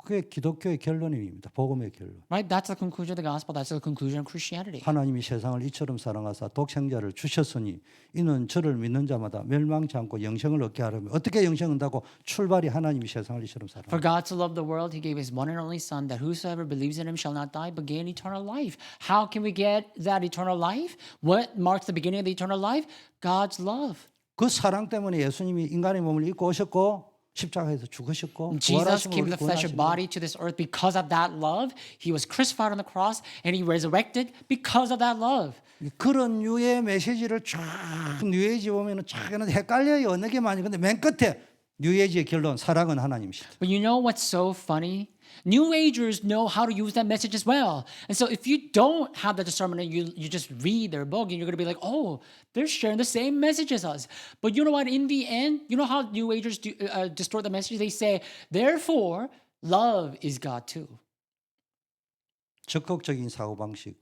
그게 기독교의 결론입니다. 복음의 결론. Right? That's the conclusion of the gospel. That's the conclusion of Christianity. 하나님이 세상을 이처럼 사랑하사 독생자를 주셨으니 이는 저를 믿는 자마다 멸망치 않고 영생을 얻게 하려면 어떻게 영생을 얻다고 출발이 하나님이 세상을 이처럼 For 사랑하사. God so loved the world, he gave his one and only Son, that whosoever believes in him shall not die, but gain eternal life. How can we get that eternal life? What marks the beginning of the eternal life? God's love. 그 사랑 때문에 예수님이 인간의 몸을 입고 오셨고 십자가에서 죽으셨고 Jesus 부활하심을 came 우리 in the flesh of 구원하시고 body to this earth because of that love. He was crucified on the cross and he resurrected because of that love. 그런 류의 메시지를 쫙 뉴에이지 보면은 쫙 헷갈려요. 어느 게 많이. 근데 맨 끝에 뉴에이지의 결론 사랑은 하나님이시다. But you know what's so funny? New Agers know how to use that message as well. And so if you don't have the discernment and you just read their book and you're going to be like, oh, they're sharing the same message as us. But you know what? In the end, you know how New Agers distort the message? They say, therefore, love is God too. 적극적인 사고방식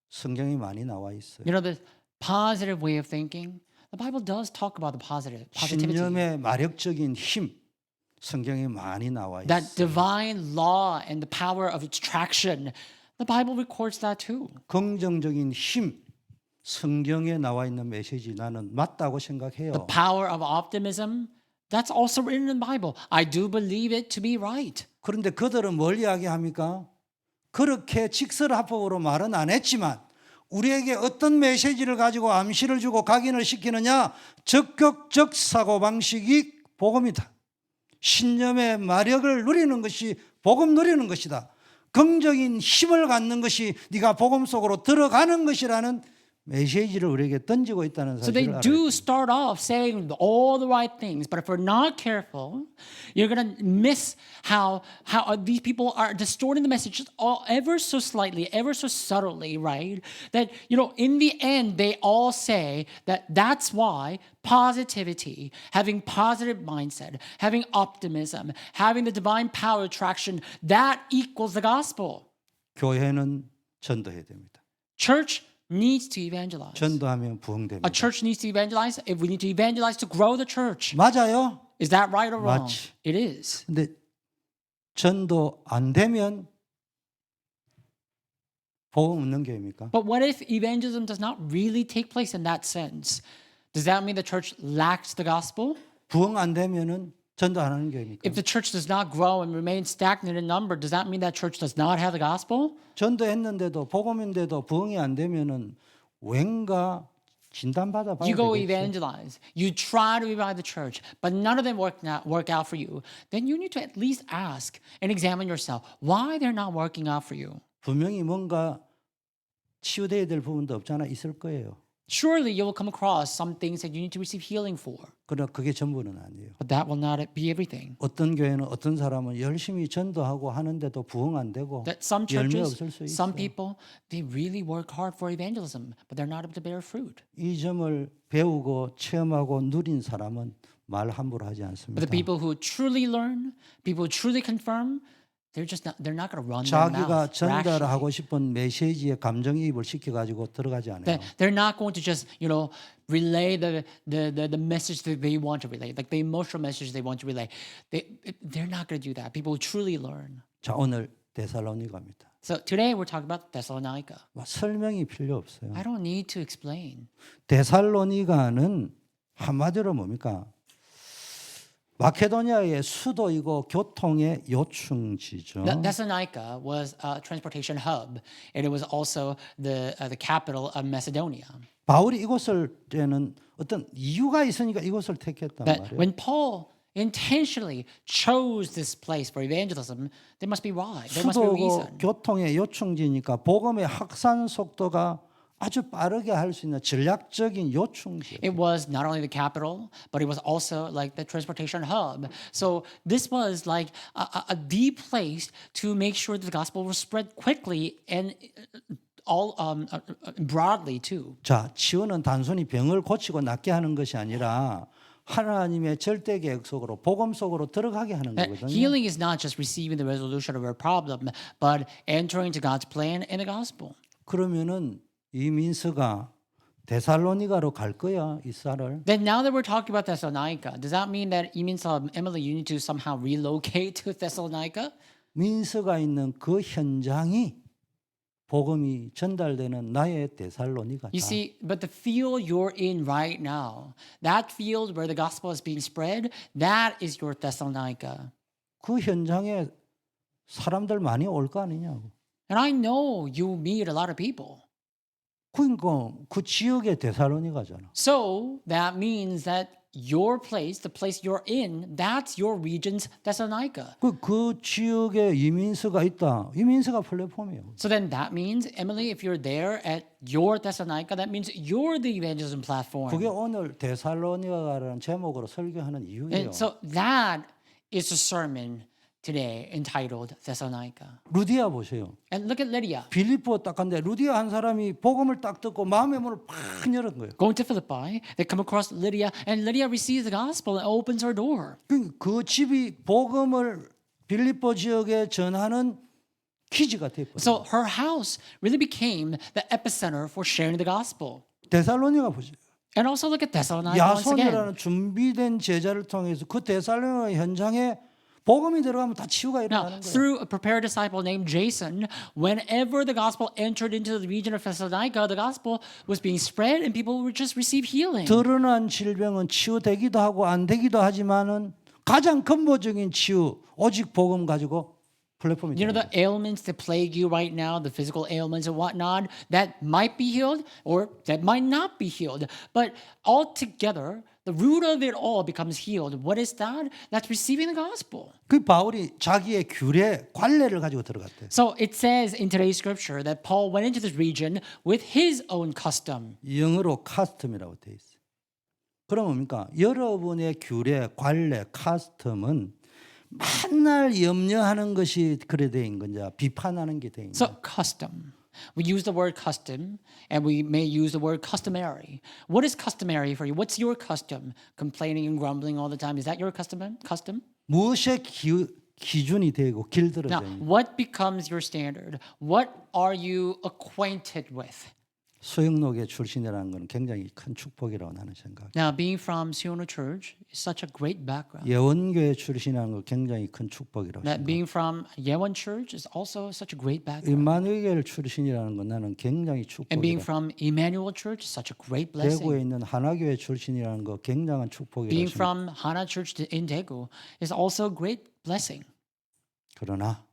성경에 많이 나와 있어요. You know, the positive way of thinking, the Bible does talk about the positivity. 신념의 마력적인 힘 성경에 많이 나와 That 있어요. divine law and the power of attraction, the Bible records that too. 긍정적인 힘 성경에 나와 있는 메시지 나는 맞다고 생각해요. The power of optimism, that's also written in the Bible. I do believe it to be right. 그런데 그들은 뭘 이야기합니까? 그렇게 직설합법으로 말은 안 했지만 우리에게 어떤 메시지를 가지고 암시를 주고 각인을 시키느냐? 적극적 사고방식이 복음이다. 신념의 마력을 누리는 것이 복음 누리는 것이다. 긍정적인 힘을 갖는 것이 네가 복음 속으로 들어가는 것이라는 메시지를 우리에게 던지고 있다는 So they 사실을 알아야 do 돼요. start off saying all the right things, but if we're not careful, you're going to miss how these people are distorting the message just ever so slightly, ever so subtly, right? That, you know, in the end, they all say that that's why positivity, having positive mindset, having optimism, having the divine power attraction, that equals the gospel. 교회는 전도해야 됩니다. Church needs to evangelize. 전도하면 부흥됩니다. A church needs to evangelize. If we need to evangelize to grow the church. 맞아요. Is that right or wrong? 맞지. It is. 근데 전도 안 되면 복음 없는 교회입니까? But what if evangelism does not really take place in that sense? Does that mean the church lacks the gospel? 부흥 안 되면은 전도 안 하는 교회입니까? If the church does not grow and remain stagnant in number, does that mean that church does not have the gospel? 전도했는데도 복음인데도 부흥이 안 되면은 왠가 진단받아 봐야 You go 되겠죠. evangelize. You try to revive the church, but none of them work out for you. Then you need to at least ask and examine yourself why they're not working out for you. 분명히 뭔가 치유돼야 될 부분도 없잖아 있을 거예요. Surely you will come across some things that you need to receive healing for, 그러나 그게 전부는 아니에요. but that will not be everything. 어떤 교회는 어떤 사람은 열심히 전도하고 하는데도 부흥 안 되고 That some 열매 churches, 없을 수 some 있어요. people, they really work hard for evangelism, but they're not able to bear fruit. 이 점을 배우고 체험하고 누린 사람은 말 함부로 하지 않습니다. But the people who truly learn, people who truly confirm, they're not going to run their 자기가 mouth 전달하고 rashly. 싶은 메시지에 감정이입을 시켜가지고 들어가지 않아요. They're not going to just, you know, relay the message that they want to relay, like the emotional message they want to relay. They're not going to do that. People who truly learn. 자, 오늘 데살로니가입니다. So today we're talking about Thessalonica. 설명이 필요 없어요. I don't need to explain. 데살로니가는 한마디로 뭡니까? 마케도니아의 수도이고 교통의 요충지죠. Thessalonica was a transportation hub, and it was also the capital of Macedonia. 바울이 이곳을 때는 어떤 이유가 있으니까 이곳을 택했단 That 말이에요. when Paul intentionally chose this place for evangelism, there must be why. There must be a 수도고 reason. 교통의 요충지니까 복음의 확산 속도가 아주 빠르게 할 수 있는 전략적인 요충지. It was not only the capital, but it was also like the transportation hub. So this was like the place to make sure that the gospel was spread quickly and all broadly too. 자, 치유는 단순히 병을 고치고 낫게 하는 것이 아니라 하나님의 절대 계획 속으로 복음 속으로 들어가게 하는 거거든요. Healing is not just receiving the resolution of a problem, but entering into God's plan and the gospel. 그러면은 이 민서가 데살로니가로 갈 거야, 이사를. Then now that we're talking about Thessalonica, does that mean that it means Emily, you need to somehow relocate to Thessalonica? 민서가 있는 그 현장이 복음이 전달되는 나의 데살로니가다. You see, but the field you're in right now, that field where the gospel is being spread, that is your Thessalonica. 그 현장에 사람들 많이 올 거 아니냐고. And I know you meet a lot of people. 그러니까 그 지역의 데살로니가잖아. So that means that your place, the place you're in, that's your region's Thessalonica. 그 지역에 이민서가 있다. 이민서가 플랫폼이에요. So then that means, Emily, if you're there at your Thessalonica, that means you're the evangelism platform. 그게 오늘 데살로니가라는 제목으로 설교하는 이유예요. And so that is a sermon today entitled Thessalonica. 루디아 보세요. And look at Lydia. 빌립보 딱 갔는데 루디아 한 사람이 복음을 딱 듣고 마음의 문을 팍 열은 거예요. Going to Philippi, they come across Lydia, and Lydia receives the gospel and opens her door. 그 집이 복음을 빌립보 지역에 전하는 기지가 됐거든요. So her house really became the epicenter for sharing the gospel. 데살로니가 보세요. And also look at Thessalonica once again. 야손이라는 준비된 제자를 통해서 그 데살로니가 현장에 복음이 들어가면 다 치유가 Now, 일어나는 거예요. through a prepared disciple named Jason, whenever the gospel entered into the region of Thessalonica, the gospel was being spread and people would just receive healing. 드러난 질병은 치유되기도 하고 안 되기도 하지만은 가장 근본적인 치유 오직 복음 가지고 플랫폼이 You know 되는 the ailments that plague you right now, the physical ailments and whatnot, that might be healed or that might not be healed. But altogether, the root of it all becomes healed. What is that? That's receiving the gospel. 그 바울이 자기의 규례 관례를 가지고 들어갔대. So it says in today's scripture that Paul went into this region with his own custom. 영어로 카스텀이라고 돼 있어요. 그럼 뭡니까? 여러분의 규례, 관례, 카스텀은 맨날 염려하는 것이 그래 돼 있는 건지 비판하는 게 돼 있는 So custom. We use the word custom and we may use the word customary. What is customary for you? What's your custom? Complaining and grumbling all the time. Is that your custom? 무엇의 기준이 되고 길들어져 Now, 있는 what becomes your standard? What are you acquainted with? 소영록의 출신이라는 건 굉장히 큰 축복이라고 나는 생각해요. Now, being from Siono Church is such a great background. 예원교회 출신이라는 건 굉장히 큰 축복이라고 That 생각해요. being from Yewon Church is also such a great background. 임마누엘 출신이라는 건 나는 굉장히 And being 축복이다. from Emmanuel Church is such a great 대구에 blessing. 있는 하나교회 출신이라는 거 굉장한 축복이라고 Being 생각해요. from Hana Church in Daegu is also a great blessing. 그러나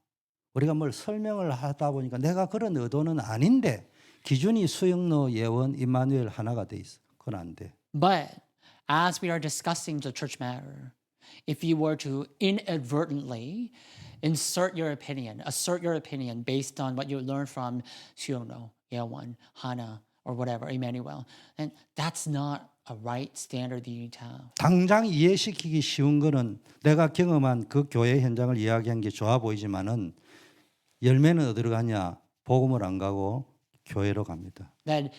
우리가 뭘 설명을 하다 보니까 내가 그런 의도는 아닌데 기준이 수영로, 예원, 임마누엘 하나가 돼 있어. 그건 안 돼. But as we are discussing the church matter, if you were to inadvertently assert your opinion based on what you learned from Siono, Yewon, Hana, or whatever, Emmanuel, then that's not a right standard that you need to have. 당장 이해시키기 쉬운 거는 내가 경험한 그 교회 현장을 이야기한 게 좋아 보이지만은 열매는 어디로 가냐? 복음을 안 가고 교회로 갑니다. That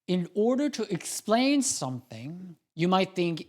in order to explain something, you might think,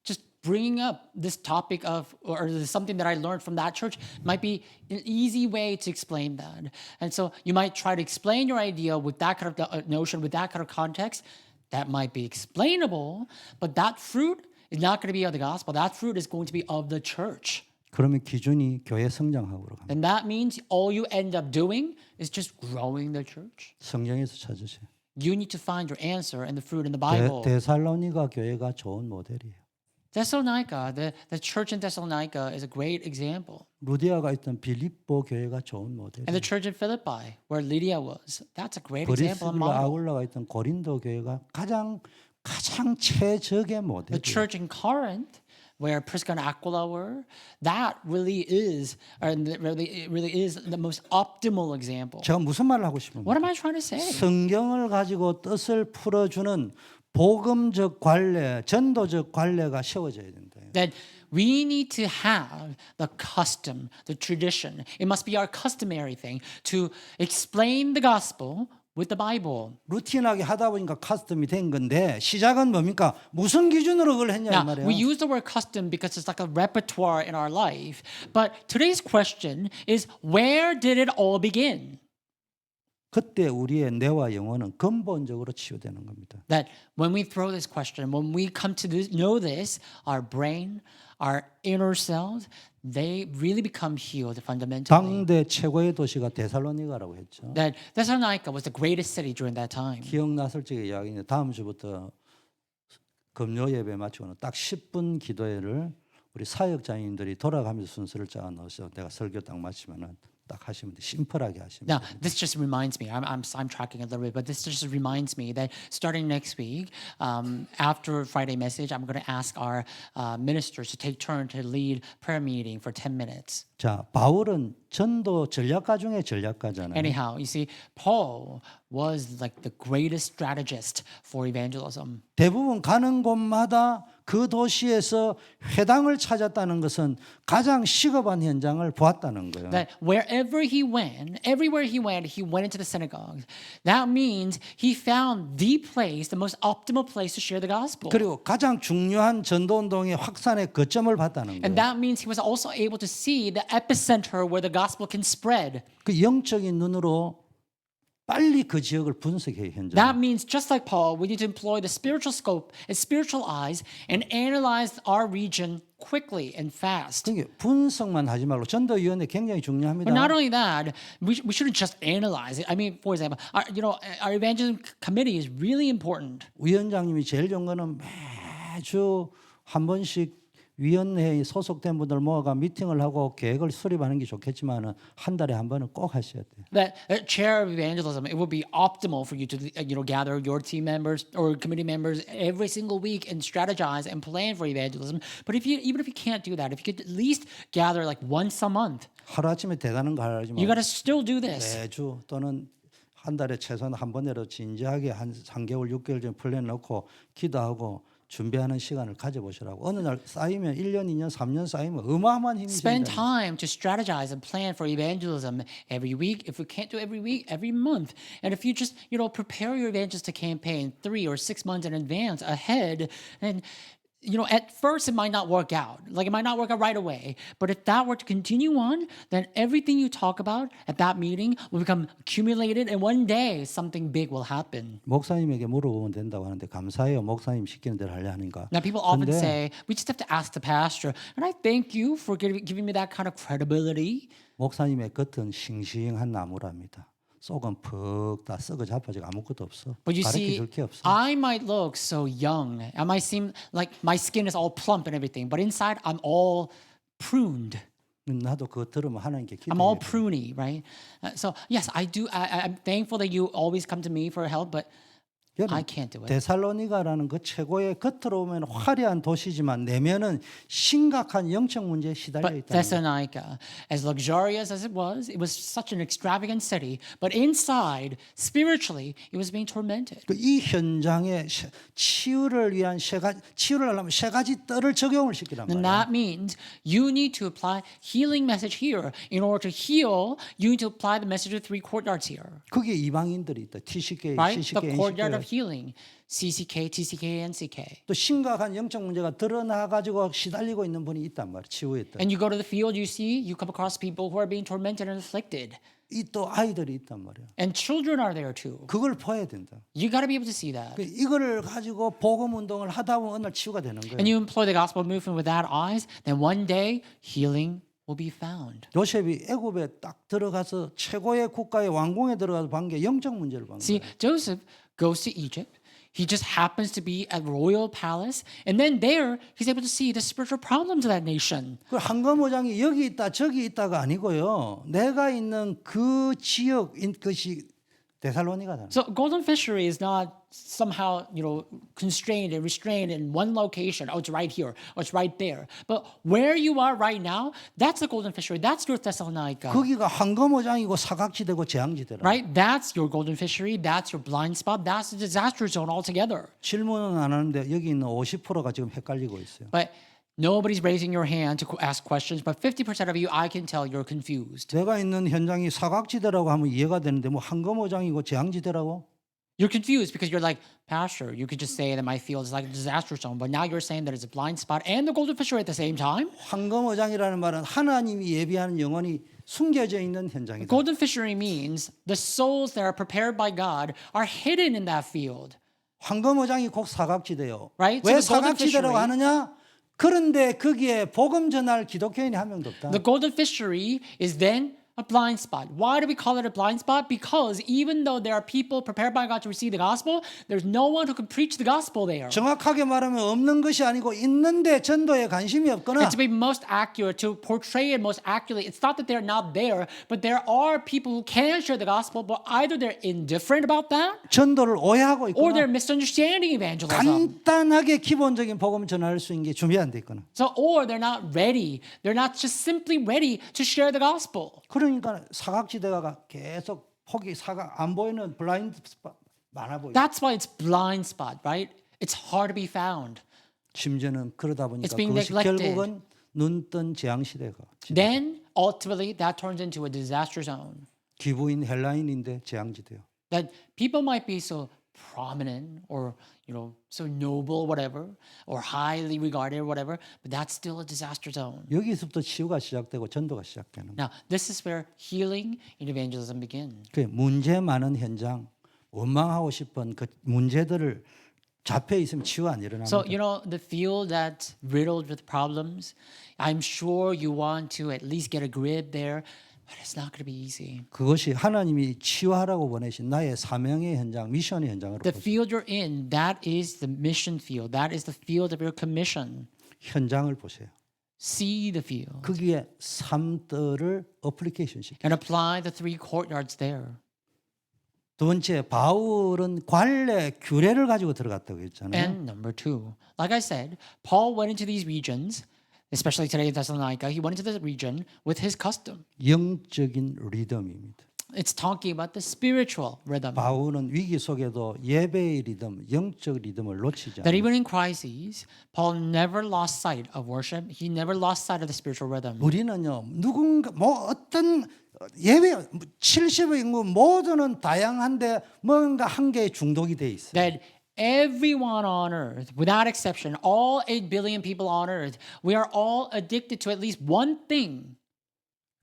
just bringing up this topic of, or something that I learned from that church might be an easy way to explain that. And so you might try to explain your idea with that kind of notion, with that kind of context. That might be explainable, but that fruit is not going to be of the gospel. That fruit is going to be of the church. 그러면 기준이 교회 성장학으로 갑니다. And that means all you end up doing is just growing the church. 성경에서 찾으세요. You need to find your answer and the fruit in the Bible. 데살로니가 교회가 좋은 모델이에요. Thessalonica, the church in Thessalonica is a great example. 루디아가 있던 빌립보 교회가 좋은 모델이에요. And the church in Philippi, where Lydia was, that's a great example and 브리스라 model. 아굴라가 있던 고린도 교회가 가장 최적의 The 모델이에요. church in Corinth, where Prisca and Aquila were, that really is the most optimal example. 제가 무슨 말을 하고 싶은가? What am I trying to say? 성경을 가지고 뜻을 풀어주는 복음적 관례, 전도적 관례가 세워져야 된다. That we need to have the custom, the tradition. It must be our customary thing to explain the gospel with the Bible. 루틴하게 하다 보니까 카스텀이 된 건데 시작은 뭡니까? 무슨 기준으로 그걸 했냐 이 Now, 말이에요. we use the word custom because it's like a repertoire in our life. But today's question is, where did it all begin? 그때 우리의 뇌와 영혼은 근본적으로 치유되는 겁니다. That when we throw this question, when we come to know this, our brain, our inner cells, they really become healed fundamentally. 당대 최고의 도시가 데살로니가라고 했죠. That Thessalonica was the greatest city during that time. 기억났을 적의 이야기인데 다음 주부터 금요 예배 마치고는 딱 10분 기도회를 우리 사역자님들이 돌아가면서 순서를 짜어 넣으셔. 내가 설교 딱 마치면은 딱 하시면 돼. 심플하게 하시면 Now, 돼. this just reminds me. I'm tracking a little bit, but this just reminds me that starting next week, after Friday message, I'm going to ask our ministers to take turn to lead prayer meeting for 10 minutes. 자, 바울은 전도 전략가 중에 전략가잖아요. Anyhow, you see, Paul was like the greatest strategist for evangelism. 대부분 가는 곳마다 그 도시에서 회당을 찾았다는 것은 가장 시급한 현장을 보았다는 거예요. That wherever he went, everywhere he went into the synagogues. That means he found the place, the most optimal place to share the gospel. 그리고 가장 중요한 전도 운동의 확산의 거점을 봤다는 And 거예요. that means he was also able to see the epicenter where the gospel can spread. 그 영적인 눈으로 빨리 그 지역을 분석해요, 현장. That means just like Paul, we need to employ the spiritual scope and spiritual eyes and analyze our region quickly and fast. 그러니까 분석만 하지 말고 전도위원회 굉장히 중요합니다. But not only that, we shouldn't just analyze it. I mean, for example, our evangelism committee is really important. 위원장님이 제일 좋은 거는 매주 한 번씩 위원회에 소속된 분들 모아가 미팅을 하고 계획을 수립하는 게 좋겠지만은 한 달에 한 번은 꼭 하셔야 돼요. That chair of evangelism, it would be optimal for you to gather your team members or committee members every single week and strategize and plan for evangelism. But even if you can't do that, if you could at least gather like once a month, 하루아침에 대단한 거 하지 you got 말고 to still do this. 매주 또는 한 달에 최소한 한 번이라도 진지하게 한 3개월, 6개월 전 플랜 넣고 기도하고 준비하는 시간을 가져보시라고. 어느 날 쌓이면 1년, 2년, 3년 쌓이면 어마어마한 힘이 Spend 생겨요. time to strategize and plan for evangelism every week. If we can't do every week, every month. And if you just, prepare your evangelistic campaign 3 or 6 months in advance ahead, and at first it might not work out. Like it might not work out right away. But if that were to continue on, then everything you talk about at that meeting will become accumulated, and one day something big will happen. 목사님에게 물어보면 된다고 하는데 감사해요. 목사님 시키는 대로 하려 하니까. Now, people often 근데 say, we just have to ask the pastor. And I thank you for giving me that kind of credibility. 목사님의 겉은 싱싱한 나무랍니다. 속은 푹 다 썩어 자빠지고 아무것도 없어. But you 가르쳐 see, 줄 게 없어. I might look so young. I might seem like my skin is all plump and everything. But inside, I'm all pruned. 나도 그거 들으면 하나님께 I'm all 기도해요. pruny, right? So, yes, I do. I'm thankful that you always come to me for help, but I can't do it. 데살로니가라는 그 최고의 겉으로 보면 화려한 도시지만 내면은 심각한 영적 문제에 시달려 But 있다. Thessalonica, as luxurious as it was such an extravagant city. But inside, spiritually, it was being tormented. 이 현장에 치유를 위한 치유를 하려면 세 가지 뜰을 적용을 시키란 And 말이야. that means you need to apply healing message here. In order to heal, you need to apply the message of 3 courtyards here. 거기에 이방인들이 있다. TCK, Right? CCK, The courtyard of NCK. healing. CCK, TCK, NCK. 또 심각한 영적 문제가 드러나 가지고 시달리고 있는 분이 있단 말이야. 치유했다. And you go to the field, you come across people who are being tormented and afflicted. 이 또 아이들이 있단 말이야. And children are there too. 그걸 봐야 된다. You got to be able to see that. 이거를 가지고 복음 운동을 하다 보면 어느 날 치유가 되는 거예요. And you employ the gospel movement with that eyes, then one day healing will be found. 요셉이 애굽에 딱 들어가서 최고의 국가의 왕궁에 들어가서 본 게 영적 문제를 본 See, 거예요. Joseph goes to Egypt. He just happens to be at royal palace, and then there he's able to see the spiritual problems of that nation. 그 한검어장이 여기 있다 저기 있다가 아니고요. 내가 있는 그 지역 그것이 데살로니가다. So golden fishery is not somehow constrained and restrained in one location. Oh, it's right here, or it's right there. But where you are right now, that's the golden fishery. That's your Thessalonica. 거기가 한검어장이고 사각지대고 재앙지대라. Right? That's your golden fishery. That's your blind spot. That's the disaster zone altogether. 질문은 안 하는데 여기 있는 50%가 지금 헷갈리고 있어요. But nobody's raising your hand to ask questions. But 50% of you, I can tell you're confused. 제가 있는 현장이 사각지대라고 하면 이해가 되는데 뭐 한검어장이고 재앙지대라고? You're confused because you're like, Pastor, you could just say that my field is like a disaster zone, but now you're saying that it's a blind spot and the golden fishery at the same time? 한검어장이라는 말은 하나님이 예비하는 영혼이 숨겨져 있는 현장이다. Golden fishery means the souls that are prepared by God are hidden in that field. 황금어장이 곧 사각지대요. Right? 왜 So the golden 사각지대라고 fishery- 하느냐? 그런데 거기에 복음 전할 기독교인이 한 명도 없다. The golden fishery is then a blind spot. Why do we call it a blind spot? Because even though there are people prepared by God to receive the gospel, there's no one who can preach the gospel there. 정확하게 말하면 없는 것이 아니고 있는데 전도에 관심이 없거나 And to be most accurate, to portray it most accurately, it's not that they're not there, but there are people who can share the gospel, but either they're indifferent about that 전도를 오해하고 or they're 있거나 misunderstanding evangelism. 간단하게 기본적인 복음 전할 수 있는 게 준비 안 돼 있거나 So, or they're not ready. They're not just simply ready to share the gospel. 그러니까 사각지대가 계속 폭이 사각 안 보이는 블라인드 스팟 많아 보여. That's why it's blind spot, right? It's hard to be found. 심지어는 그러다 보니까 It's being 그것이 neglected. 결국은 눈뜬 재앙 시대가 Then, ultimately, that turns into a disaster zone. 기부인 헬라인인데 재앙지대요. That people might be so prominent or so noble, whatever, or highly regarded, or whatever, but that's still a disaster zone. 여기서부터 치유가 시작되고 전도가 시작되는 거예요. Now, this is where healing and evangelism begin. 그 문제 많은 현장, 원망하고 싶은 그 문제들을 잡혀 있으면 치유 안 일어납니다. So, the field that's riddled with problems, I'm sure you want to at least get a grip there, but it's not going to be easy. 그것이 하나님이 치유하라고 보내신 나의 사명의 현장, 미션의 현장으로 The 보세요. field you're in, that is the mission field. That is the field of your commission. 현장을 보세요. See the field 거기에 삶들을 어플리케이션 시켜. and apply the 3 courtyards there. 두 번째, 바울은 관례, 규례를 가지고 들어갔다고 했잖아요. And number 2, like I said, Paul went into these regions, especially today in Thessalonica, he went into the region with his custom. 영적인 리듬입니다. It's talking about the spiritual rhythm. 바울은 위기 속에도 예배의 리듬, 영적 리듬을 놓치지 That 않아요. even in crises, Paul never lost sight of worship. He never lost sight of the spiritual rhythm. 우리는요, 누군가 어떤 예배 70의 인구 모두는 다양한데 뭔가 한 개에 중독이 돼 있어요. That everyone on earth, without exception, all 8 billion people on earth, we are all addicted to at least one thing.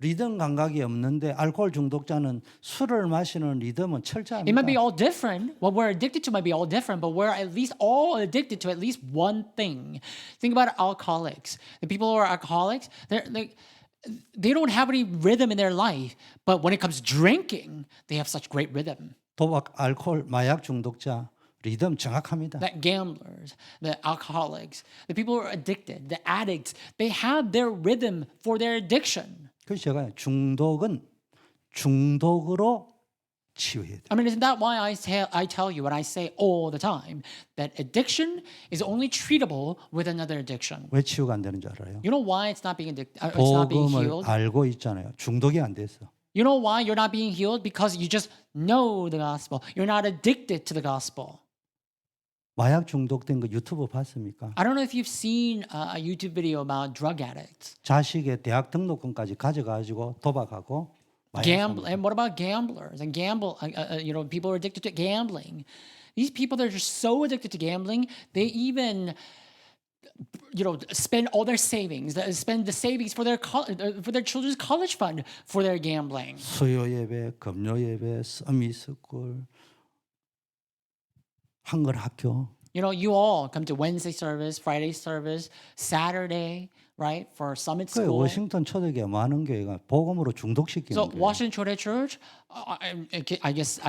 리듬 감각이 없는데 알코올 중독자는 술을 마시는 리듬은 철저합니다. It might be all different. What we're addicted to might be all different, but we're at least all addicted to at least one thing. Think about alcoholics. The people who are alcoholics, they don't have any rhythm in their life, but when it comes to drinking, they have such great rhythm. 도박, 알코올, 마약 중독자 리듬 정확합니다. The gamblers, the alcoholics, the people who are addicted, the addicts, they have their rhythm for their addiction. 그래서 제가 중독은 중독으로 치유해야 돼요. I mean, isn't that why I tell you what I say all the time? That addiction is only treatable with another addiction. 왜 치유가 안 되는 줄 알아요? You know why it's not being it's not being 복음을 healed? 알고 있잖아요. 중독이 안 됐어. You know why you're not being healed? Because you just know the gospel. You're not addicted to the gospel. 마약 중독된 거 유튜브 봤습니까? I don't know if you've seen a YouTube video about drug addicts. 자식의 대학 등록금까지 가져가지고 도박하고 마약 Gamble, 사먹고. and what about gamblers and people who are addicted to gambling? These people that are just so addicted to gambling, they even spend all their savings, spend the savings for their children's college fund for their gambling. 수요 예배, 금요 예배, 서밋스쿨, 한글 학교. You all come to Wednesday service, Friday service, Saturday, right, for summit 그 school. 워싱턴 초대교회 많은 교회가 복음으로 중독시키는 So 거예요. Washington Chote Church, I guess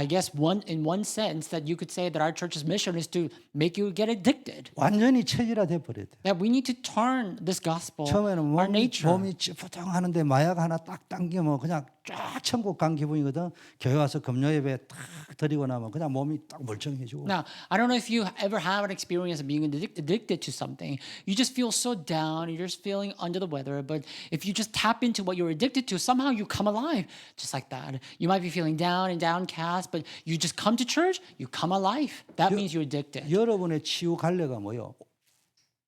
in one sense that you could say that our church's mission is to make you get addicted. 완전히 체질화돼 버려야 돼. That we need to turn this gospel, 처음에는 our nature. 몸이 찌뿌둥하는데 마약 하나 딱 당기면 그냥 쫙 천국 간 기분이거든. 교회 와서 금요 예배 딱 드리고 나면 그냥 몸이 딱 멀쩡해지고. Now, I don't know if you ever have an experience of being addicted to something. You just feel so down, you're just feeling under the weather. But if you just tap into what you're addicted to, somehow you come alive just like that. You might be feeling down and downcast, but you just come to church, you come alive. That means you're addicted. 여러분의 치유 갈래가 뭐요?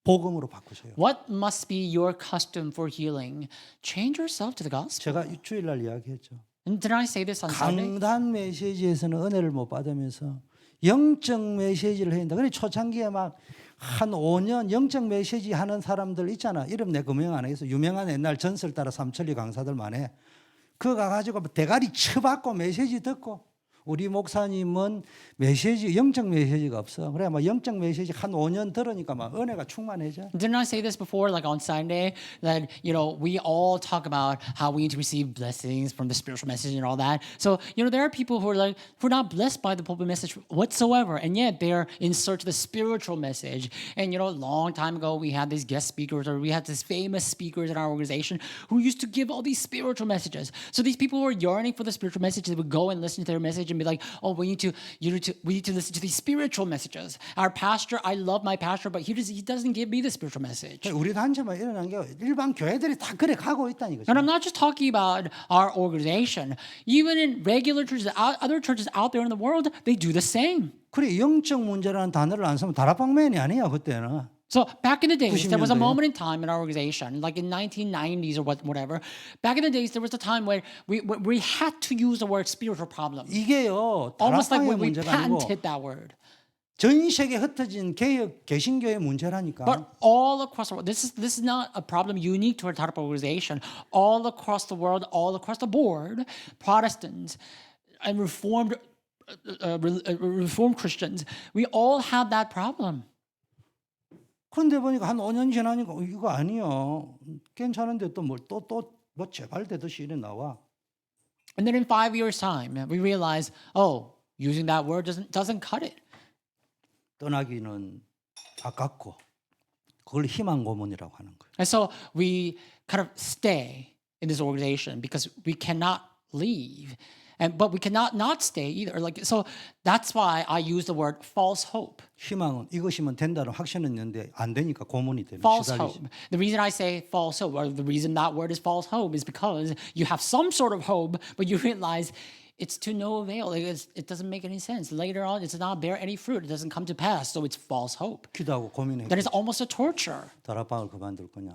복음으로 바꾸세요. What must be your custom for healing? Change yourself to the gospel. 제가 주일날 이야기했죠. And did I say this on Sunday? 강단 메시지에서는 은혜를 못 받으면서 영적 메시지를 해야 된다. 그래 초창기에 막 한 5년 영적 메시지 하는 사람들 있잖아. 이름 내 금명 안 하겠어. 유명한 옛날 전설 따라 삼천리 강사들만 해. 그거 가가지고 대가리 쳐받고 메시지 듣고 우리 목사님은 메시지 영적 메시지가 없어. 그래 막 영적 메시지 한 5년 들으니까 막 은혜가 충만해져. Didn't I say this before, like on Sunday, that we all talk about how we need to receive blessings from the spiritual message and all that. So there are people who are not blessed by the pulpit message whatsoever, and yet they're in search of the spiritual message. And a long time ago, we had these guest speakers, or we had these famous speakers in our organization who used to give all these spiritual messages. So these people who are yearning for the spiritual message, they would go and listen to their message and be like, "Oh, we need to listen to these spiritual messages." Our pastor, I love my pastor, but he doesn't give me the spiritual message. 우리 단체만 일어난 게 일반 교회들이 다 그래 가고 있다는 거죠. And I'm not just talking about our organization. Even in regular churches, other churches out there in the world, they do the same. 그래 영적 문제라는 단어를 안 쓰면 다락방맨이 아니야 그때는. So back in the days, there was a 90년대에. moment in time in our organization, like in 1990s or whatever. Back in the days, there was a time where we had to use the word spiritual problem. 이게요 Almost like 다락방의 when we 문제가 아니고 patented that word. 전 세계 흩어진 개신교의 문제라니까. But all across the world, this is not a problem unique to our type of organization. All across the world, all across the board, Protestants and Reformed Christians, we all have that problem. 그런데 보니까 한 5년 지나니까 이거 아니요. 괜찮은데 또 뭐 재발되듯이 이래 나와. And then in 5 years' time, we realize, using that word doesn't cut it. 떠나기는 아깝고 그걸 희망 고문이라고 하는 거예요. And so we kind of stay in this organization because we cannot leave. But we cannot not stay either. So that's why I use the word false hope. 희망은 이것이면 된다는 확신은 있는데 안 되니까 고문이 되는 False 시달리지. hope. The reason I say false hope, or the reason that word is false hope, is because you have some sort of hope, but you realize it's to no avail. It doesn't make any sense. Later on, it does not bear any fruit. It doesn't come to pass. So it's false hope. 기도하고 고민해. That is almost a torture. 다락방을 그만둘 거냐?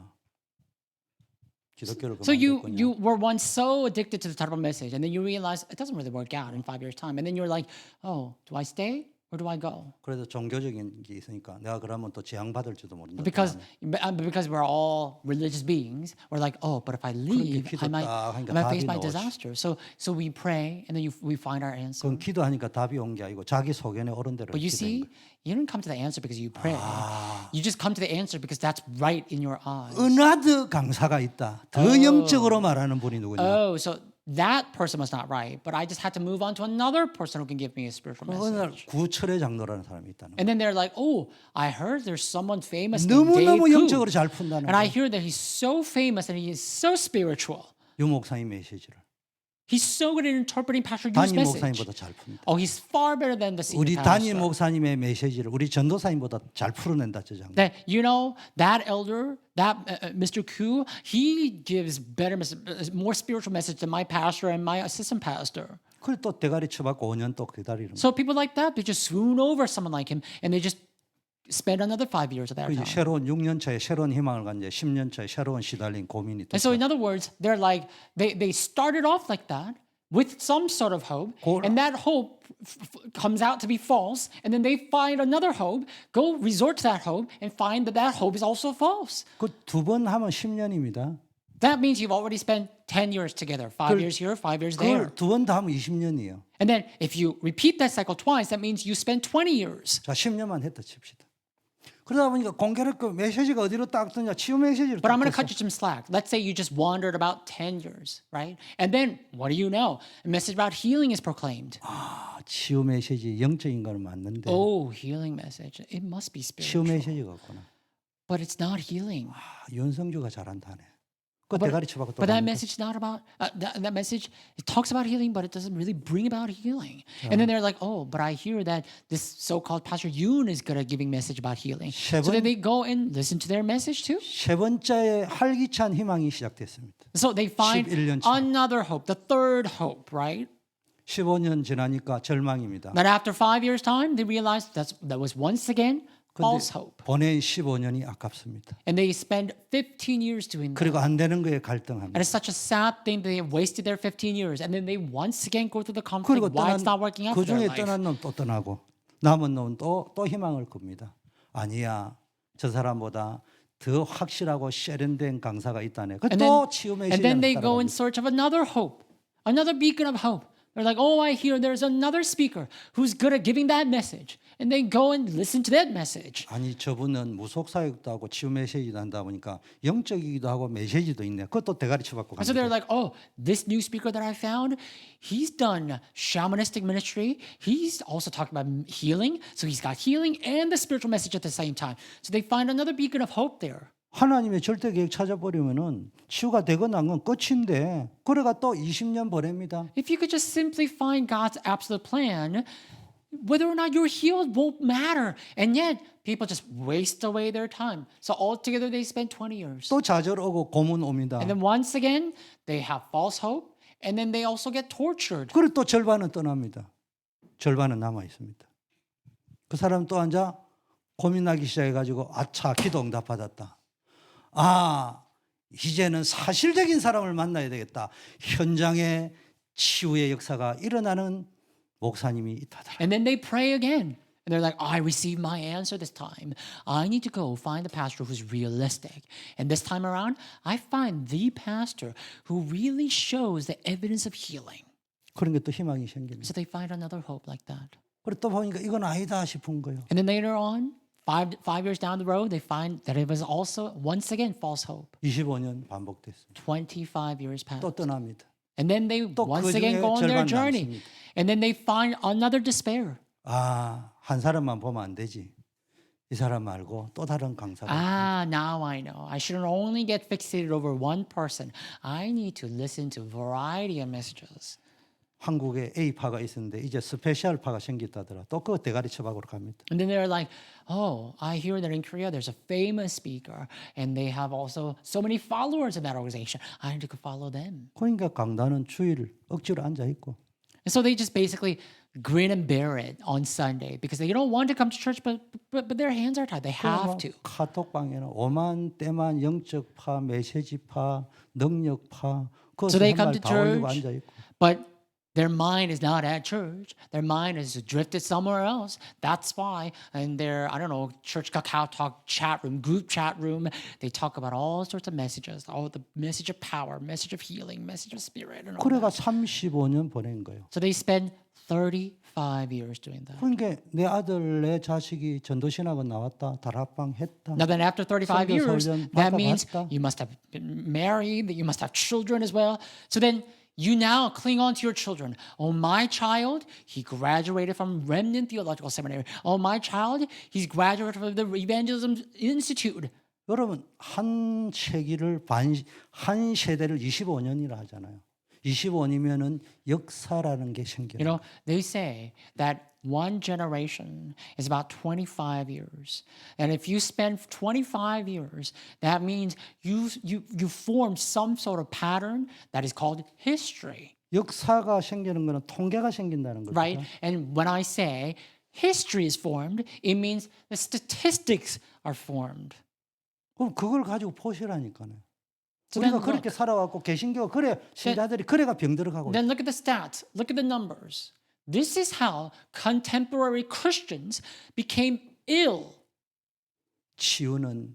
기독교를 So 그만둘 거냐? you were once so addicted to the type of message, and then you realize it doesn't really work out in 5 years' time, and then you're like, do I stay or do I go? 그래서 종교적인 게 있으니까 내가 그러면 또 재앙받을지도 모른다. Because we're all religious beings, we're like, but if I leave, 기도 I might 딱 하니까 face 답이 my 나오지. disaster. So we pray, and then we find our answer. 그건 기도하니까 답이 온 게 아니고 자기 소견에 옳은 대로 But you 기도한 see, you didn't come to the answer because you pray. You just come to the answer because that's right in your eyes. 은하드 강사가 있다. 더 영적으로 말하는 분이 누구냐? So that person was not right, but I just had to move on to another person who can give me a spiritual 어느 날 message. 구철의 장로라는 사람이 있다는 거예요. And then they're like, I heard there's someone famous named Dave 너무너무 Koo. 영적으로 잘 푼다는 And I 거예요. hear that he's so famous and he is so spiritual. 유 목사님 메시지를 He's so good at interpreting Pastor Yu's 담임 message. 목사님보다 잘 푼다. He's far better than the 우리 senior 담임 pastor. 목사님의 메시지를 우리 전도사님보다 잘 풀어낸다 저 장로. That that elder, that Mr. Koo, he gives better, more spiritual message than my pastor and my assistant pastor. 그래 또 대가리 쳐받고 5년 또 기다리는 거예요. So people like that, they just swoon over someone like him, and they just spend another 5 years of their 이제 time. 새로운 6년 차에 새로운 희망을 갖는 10년 차에 새로운 시달린 고민이 And so, 됐다. in other words, they're like they started off like that with some sort of hope, and that hope comes out to be false, and then they find another hope, go resort to that hope, and find that hope is also false. 그 두 번 하면 10년입니다. That means you've already spent 10 years together, 5 years here, 5 years there. 그걸 두 번 다 하면 20년이에요. And then if you repeat that cycle twice, that means you spend 20 years. 자, 10년만 했다 칩시다. 그러다 보니까 공교롭 그 메시지가 어디로 딱 뜨냐? 치유 메시지로 But 딱 I'm going to 떴어. cut you some slack. Let's say you just wandered about 10 years, right? And then what do you know? A message about healing is proclaimed. 아, 치유 메시지 영적인 건 맞는데 Healing message. It must be 치유 spiritual. 메시지가 없구나. But it's not healing. 아, 윤성주가 잘한다네. 그 대가리 쳐받고 또 But that 가니까. message is not about that message. It talks about healing, but it doesn't really bring about healing. And then they're like, but I hear that this so-called Pastor Yoon is good at giving message about healing. So then they go and listen to their message too. 세 번째 활기찬 희망이 시작됐습니다. So they find 11년 차. another hope, the third hope, right? 15년 지나니까 절망입니다. That after 5 years' time, they realized that was once again false hope. 보낸 15년이 아깝습니다. And they spend 15 years doing that. 그리고 안 되는 거에 갈등합니다. And it's such a sad thing that they have wasted their 15 years. And then they once again go through the 그리고 conflict why it's not working out 그 for their 중에 life. 떠난 놈 또 떠나고 남은 놈은 또 희망을 꿉니다. 아니야, 저 사람보다 더 확실하고 세련된 강사가 있다네. 그 또 치유 And then 메시지를 they go in 따라갑니다. search of another hope. Another beacon of hope. They're like, oh, I hear there's another speaker who's good at giving that message. And they go and listen to that message. 아니 저분은 무속 사역도 하고 치유 메시지도 한다 보니까 영적이기도 하고 메시지도 있네. 그것도 대가리 쳐받고 And so they're 갑니다. like, oh, this new speaker that I found, he's done shamanistic ministry. He's also talking about healing. So he's got healing and the spiritual message at the same time. So they find another beacon of hope there. 하나님의 절대 계획 찾아버리면은 치유가 되거나 한 건 끝인데 그래가 또 20년 보냅니다. If you could just simply find God's absolute plan, whether or not you're healed won't matter. And yet, people just waste away their time. So altogether, they spend 20 years. 또 좌절 오고 고문 옵니다. And then once again, they have false hope. And then they also get tortured. 그리고 또 절반은 떠납니다. 절반은 남아 있습니다. 그 사람 또 앉아 고민하기 시작해가지고 아차 기도 응답 받았다. 아 이제는 사실적인 사람을 만나야 되겠다. 현장에 치유의 역사가 일어나는 목사님이 있다더라. And then they pray again. And they're like, I received my answer this time. I need to go find the pastor who's realistic. And this time around, I find the pastor who really shows the evidence of healing. 그런 게 또 희망이 생깁니다. So they find another hope like that. 그리고 또 보니까 이건 아니다 싶은 거예요. And then later on, five years down the road, they find that it was also, once again, false hope. 25년 반복됐습니다. 25 years passed. 또 떠납니다. And then they 또 once 그 again 중에 go on their 절반 journey. 남습니다. And then they find another despair. 아, 한 사람만 보면 안 되지. 이 사람 말고 또 다른 강사가. Ah, now I know. I shouldn't only get fixated over one person. I need to listen to a variety of messages. 한국에 A파가 있었는데 이제 스페셜파가 생겼다더라. 또 그거 대가리 쳐박으러 갑니다. And then they're like, oh, I hear that in Korea there's a famous speaker and they have also so many followers in that organization. I need to go follow them. 그러니까 강단은 주일 억지로 앉아 있고 And so they just basically grin and bear it on Sunday because they don't want to come to church, but their hands are tied. They have to. 카톡방에는 오만 때만 영적파, 메시지파, 능력파 So they 그것을 come 한말 to 다 올리고 church, 앉아 있고 but their mind is not at church. Their mind is drifted somewhere else. That's why in their, I don't know, church Kakao Talk chat room, group chat room, they talk about all sorts of messages. Oh, the message of power, message of healing, message of spirit. And all 그래가 that. 35년 보낸 거예요. So they spend 35 years doing that. 그러니까 내 아들, 내 자식이 전도신학원 나왔다, 다락방 했다. Now then after 35 선교 years, 훈련 that means 받아봤다. you must have been married, that you must have children as well. So then you now cling on to your children. Oh, my child, he graduated from Remnant Theological Seminary. Oh, my child, he's graduated from the Evangelism Institute. 여러분 한 세기를 한 세대를 25년이라 하잖아요. 25년이면은 역사라는 게 생겨요. You know, they say that one generation is about 25 years. And if you spend 25 years, that means you form some sort of pattern that is called history, 역사가 생기는 거는 통계가 생긴다는 거죠. right? And when I say history is formed, it means the statistics are formed. 그럼 그걸 가지고 보시라니까요. So 우리가 then 그렇게 look, 살아왔고 개신교가 그래 신자들이 그래가 병들어가고 then look at the stats, look at the numbers. This is how contemporary Christians became ill. 치유는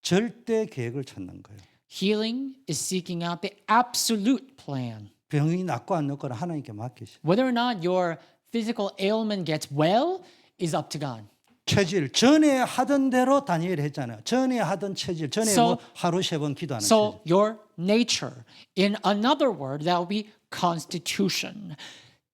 절대 계획을 찾는 거예요. Healing is seeking out the absolute plan. 병이 낫고 안 낫고는 하나님께 맡기시. Whether or not your physical ailment gets well is up to God. 체질 전에 하던 대로 다니엘 했잖아요. 전에 하던 체질 전에 So- 뭐 하루 3번 기도하는 So 체질. your nature, in another word, that will be constitution.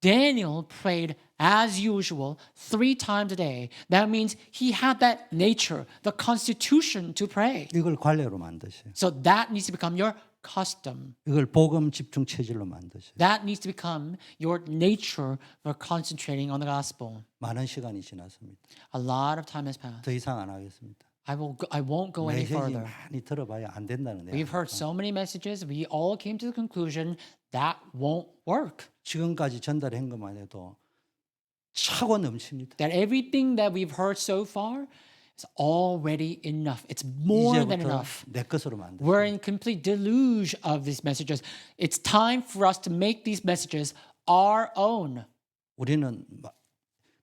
Daniel prayed as usual 3 times a day. That means he had that nature, the constitution to pray. 이걸 관례로 만드세요. So that needs to become your custom. 이걸 복음 집중 체질로 만드세요. That needs to become your nature for concentrating on the gospel. 많은 시간이 지났습니다. A lot of time has passed. 더 이상 안 하겠습니다. I won't go any 메시지 further. 많이 들어봐야 안 된다는 We've 거예요. heard so many messages. We all came to the conclusion that won't work. 지금까지 전달한 것만 해도 차고 넘칩니다. That everything that we've heard so far is already enough. It's more than 이제부터 enough. 내 것으로 만드세요. We're in complete deluge of these messages. It's time for us to make these messages our own. 우리는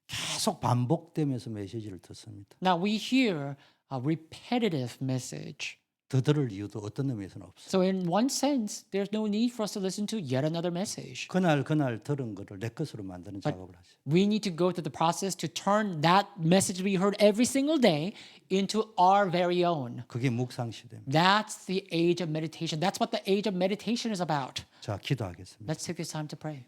계속 반복되면서 메시지를 듣습니다. Now we hear a repetitive message. 더 들을 이유도 어떤 의미에서는 없어. So in one sense, there's no need for us to listen to yet another message. 그날 들은 거를 내 것으로 만드는 작업을 하지. We need to go through the process to turn that message we heard every single day into our very own. 그게 묵상 시대입니다. That's the age of meditation. That's what the age of meditation is about. 자, 기도하겠습니다. Let's take this time to pray.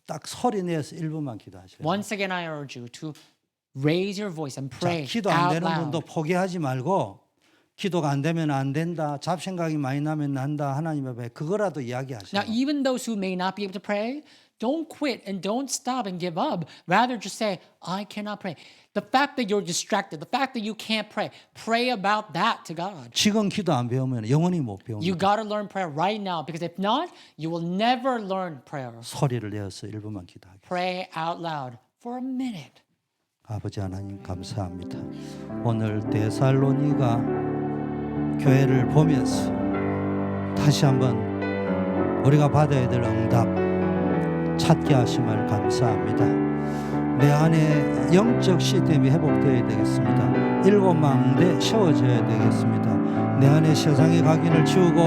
딱 소리 내서 1분만 기도하셔요. Once again, I urge you to raise your voice and 자, pray 기도 안 out 되는 분도 loud. 포기하지 말고 기도가 안 되면 안 된다. 잡생각이 많이 나면 난다. 하나님 앞에 그거라도 이야기하세요. Now, even those who may not be able to pray, don't quit and don't stop and give up. Rather, just say, I cannot pray. The fact that you're distracted, the fact that you can't pray, pray about that to God. 지금 기도 안 배우면 영원히 못 You 배웁니다. got to learn prayer right now because if not, you will never learn prayer. 소리를 내어서 1분만 기도하겠습니다. Pray out loud for a minute. 아버지 하나님 감사합니다. 오늘 데살로니가 교회를 보면서 다시 한번 우리가 받아야 될 응답 찾게 하심을 감사합니다. 내 안에 영적 시스템이 회복되어야 되겠습니다. 일곱 망대 세워져야 되겠습니다. 내 안에 세상의 각인을 지우고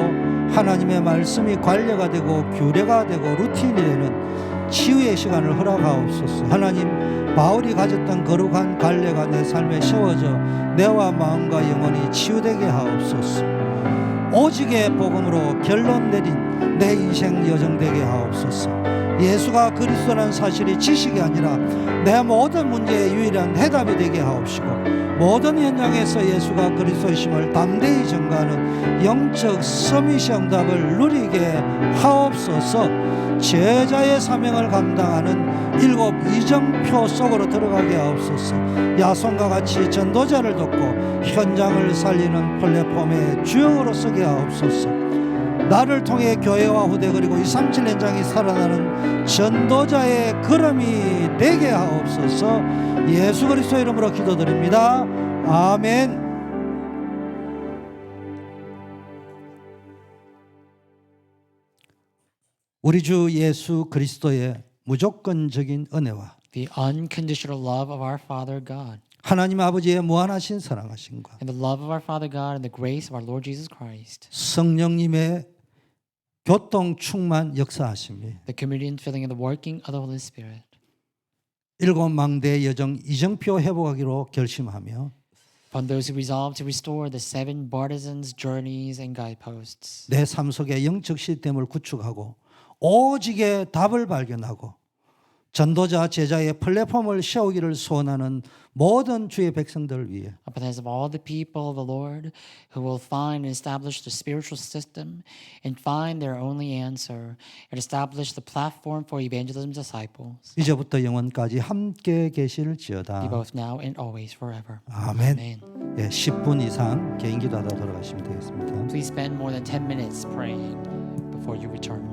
하나님의 말씀이 관례가 되고 규례가 되고 루틴이 되는 치유의 시간을 허락하옵소서. 하나님, 바울이 가졌던 거룩한 관례가 내 삶에 세워져 내와 마음과 영혼이 치유되게 하옵소서. 오직의 복음으로 결론 내린 내 인생 여정되게 하옵소서. 예수가 그리스도라는 사실이 지식이 아니라 내 모든 문제의 유일한 해답이 되게 하옵시고, 모든 현장에서 예수가 그리스도이심을 담대히 전가하는 영적 서밋의 응답을 누리게 하옵소서. 제자의 사명을 감당하는 7 이정표 속으로 들어가게 하옵소서. 야손과 같이 전도자를 돕고 현장을 살리는 플랫폼의 주역으로 서게 하옵소서. 나를 통해 교회와 후대 그리고 237 현장이 살아나는 전도자의 걸음이 되게 하옵소서. 예수 그리스도 이름으로 기도드립니다. 아멘. 우리 주 예수 그리스도의 무조건적인 은혜와 The unconditional love of our Father God 하나님 아버지의 무한하신 사랑하심과 and the love of our Father God and the grace of our Lord Jesus Christ, 성령님의 교통 충만 역사하심이 the community and filling and the working of the Holy Spirit, 7 망대의 여정 이정표 회복하기로 결심하며 upon those who resolve to restore the 7 partisans, journeys, and guideposts. 내 삶 속에 영적 시스템을 구축하고 오직의 답을 발견하고 전도자 제자의 플랫폼을 세우기를 소원하는 모든 주의 백성들을 위해 Upon the heads of all the people of the Lord who will find and establish the spiritual system and find their only answer and establish the platform for evangelism disciples, 이제부터 영원까지 함께 be 계실지어다. both now and always forever. 아멘. Amen. 예, 10분 이상 개인 기도하다 돌아가시면 되겠습니다. Please spend more than 10 minutes praying before you return.